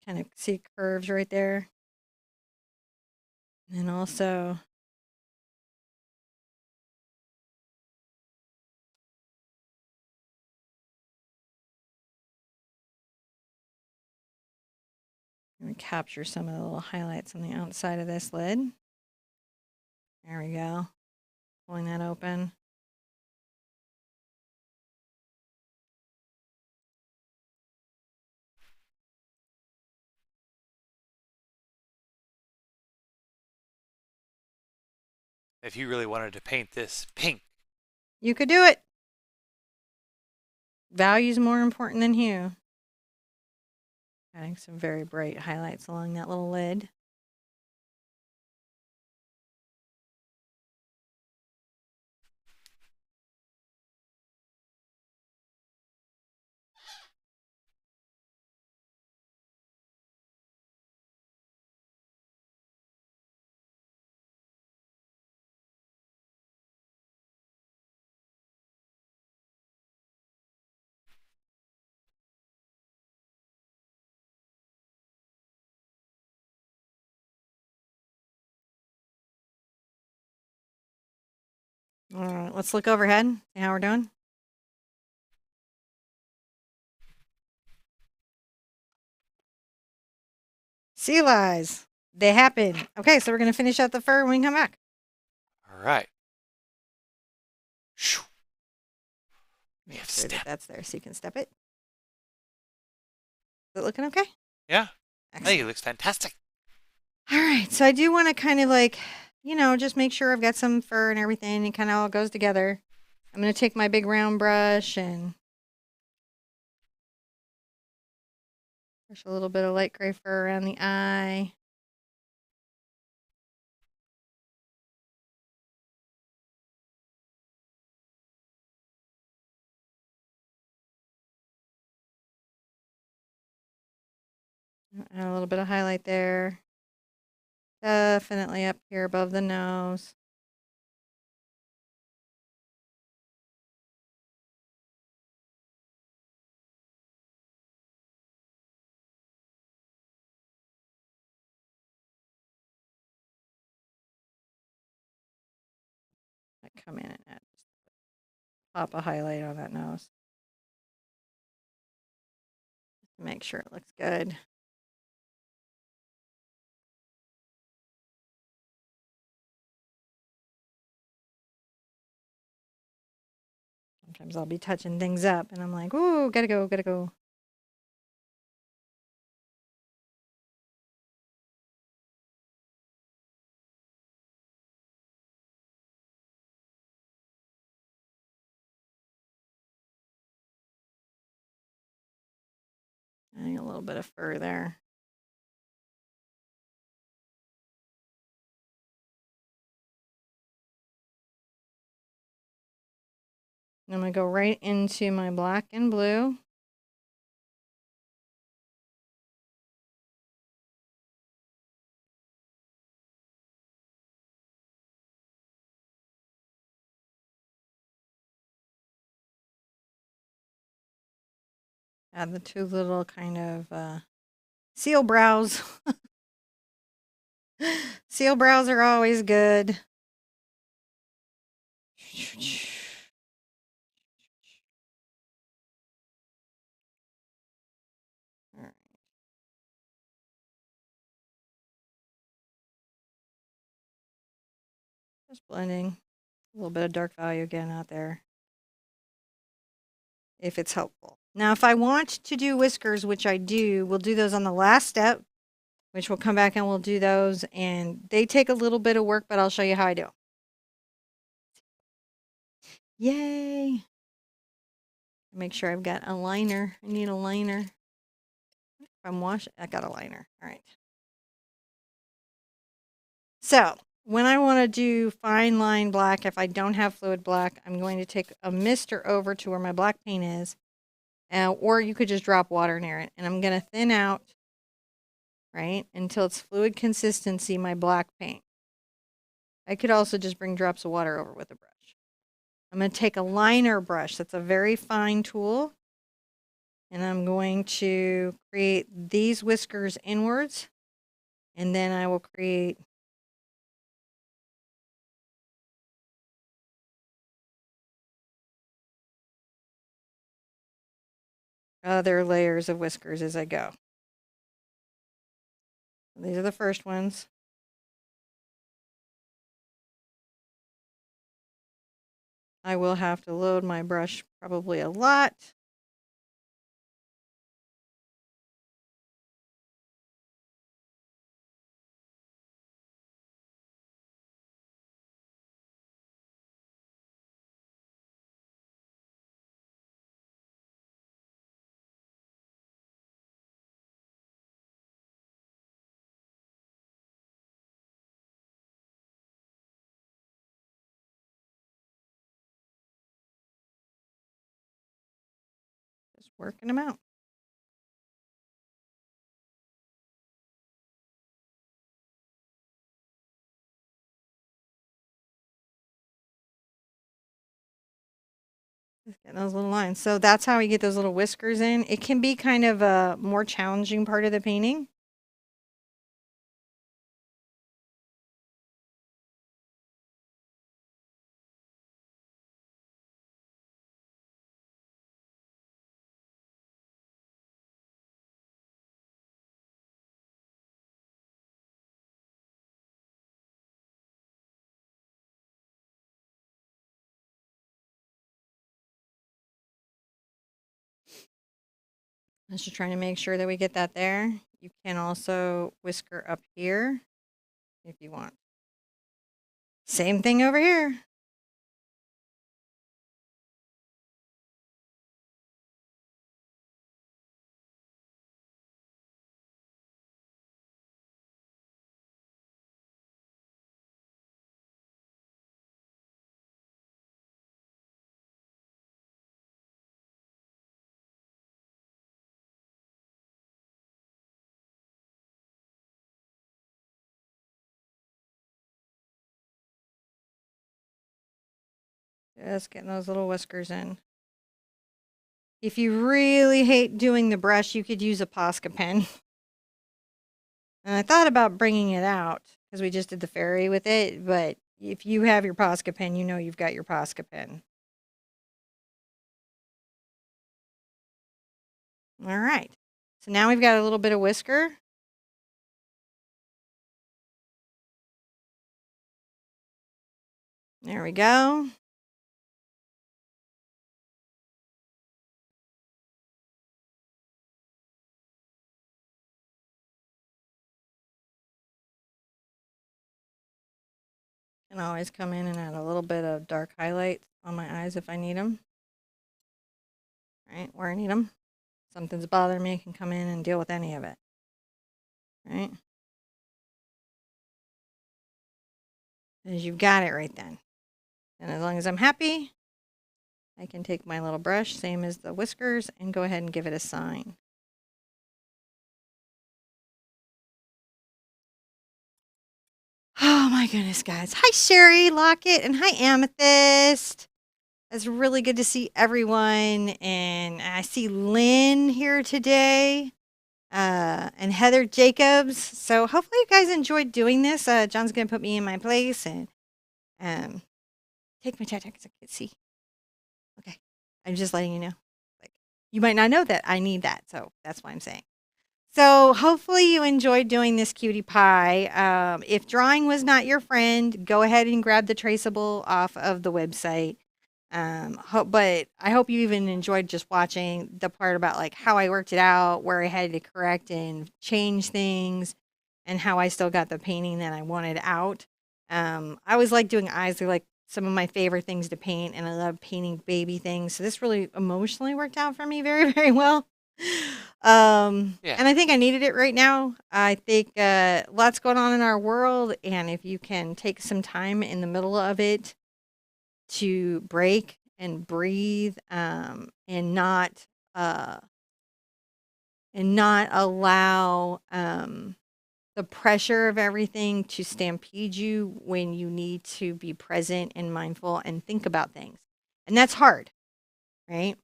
Kind of see curves right there. And also... I'm going to capture some of the little highlights on the outside of this lid. There we go. Pulling that open. If you really wanted to paint this pink, You could do it. Value's more important than hue. Adding some very bright highlights along that little lid. All right, let's look overhead, see how we're doing. Seal eyes. They happen. Okay, so we're going to finish out the fur when we come back. all right. Make have sure that step. that's there so you can step it. Is it looking okay? Yeah. I Excellent. think it looks fantastic. All right, so I do want to kind of like, you know, just make sure I've got some fur and everything. It kind of all goes together. I'm going to take my big round brush and brush a little bit of light gray fur around the eye. Add a little bit of highlight there. Definitely up here above the nose. I come in and add just pop a highlight on that nose. Make sure it looks good. Sometimes I'll be touching things up and I'm like, ooh, gotta go, gotta go. Adding a little bit of fur there. I'm going to go right into my black and blue. Add the two little kind of seal brows. Seal brows are always good. Just blending a little bit of dark value again out there, if it's helpful. Now, if I want to do whiskers, which I do, we'll do those on the last step, which we'll come back and we'll do those. And they take a little bit of work, but I'll show you how I do. Yay. Make sure I've got a liner. I need a liner. If I'm washing, I got a liner. All right. So when I want to do fine line black, if I don't have fluid black, I'm going to take a mister over to where my black paint is. Or you could just drop water near it. And I'm going to thin out, right, until it's fluid consistency, my black paint. I could also just bring drops of water over with a brush. I'm going to take a liner brush. That's a very fine tool. And I'm going to create these whiskers inwards. And then I will create other layers of whiskers as I go. These are the first ones. I will have to load my brush probably a lot. Just working them out. Just getting those little lines. So that's how we get those little whiskers in. It can be kind of a more challenging part of the painting. I'm just trying to make sure that we get that there. You can also whisker up here if you want. Same thing over here. Just getting those little whiskers in. If you really hate doing the brush, you could use a Posca pen. And I thought about bringing it out because we just did the fairy with it. But if you have your Posca pen, you know you've got your Posca pen. All right. So now we've got a little bit of whisker. There we go. Can always come in and add a little bit of dark highlight on my eyes if I need them. Right, where I need them. Something's bothering me, I can come in and deal with any of it. Right? Because you've got it right then. And as long as I'm happy, I can take my little brush, same as the whiskers, and go ahead and give it a sign. Oh my goodness, guys. Hi, Sherry Lockett, and hi, Amethyst. It's really good to see everyone. And I see Lynn here today and Heather Jacobs. So hopefully you guys enjoyed doing this. John's going to put me in my place and take my chat because I can't see. Okay. I'm just letting you know. Like, you might not know that I need that. So that's why I'm saying. So hopefully you enjoyed doing this cutie pie. If drawing was not your friend, go ahead and grab the traceable off of the website. But I hope you even enjoyed just watching the part about like how I worked it out, where I had to correct and change things, and how I still got the painting that I wanted out. I always like doing eyes. They're like some of my favorite things to paint, and I love painting baby things. So this really emotionally worked out for me very, very well. Yeah. And I think I needed it right now. I think lots going on in our world, and if you can take some time in the middle of it to break and breathe, uh, and not allow the pressure of everything to stampede you when you need to be present and mindful and think about things, and that's hard, right?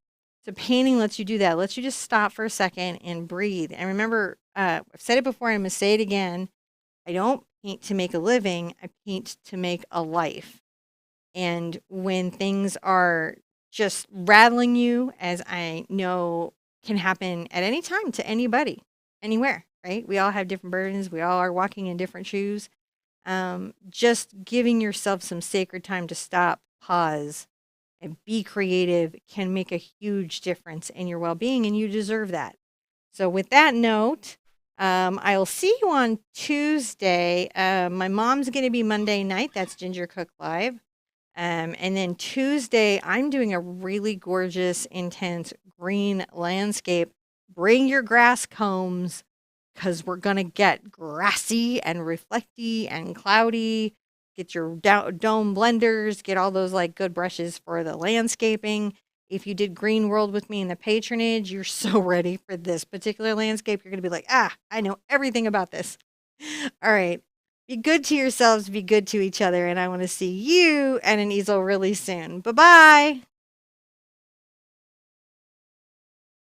So painting lets you do that. Lets you just stop for a second and breathe. And remember, I've said it before, and I'm going to say it again. I don't paint to make a living. I paint to make a life. And when things are just rattling you, as I know can happen at any time to anybody, anywhere, right? We all have different burdens. We all are walking in different shoes. Just giving yourself some sacred time to stop, pause, and be creative can make a huge difference in your well being, and you deserve that. So, with that note, I'll see you on Tuesday. My mom's going to be Monday night. That's Ginger Cook Live. And then Tuesday, I'm doing a really gorgeous, intense green landscape. Bring your grass combs because we're going to get grassy and reflecty and cloudy. Get your dome blenders, get all those like good brushes for the landscaping. If you did Green World with me in the patronage, you're so ready for this particular landscape. You're going to be like, I know everything about this. All right. Be good to yourselves, be good to each other, and I want to see you and an easel really soon. Bye bye.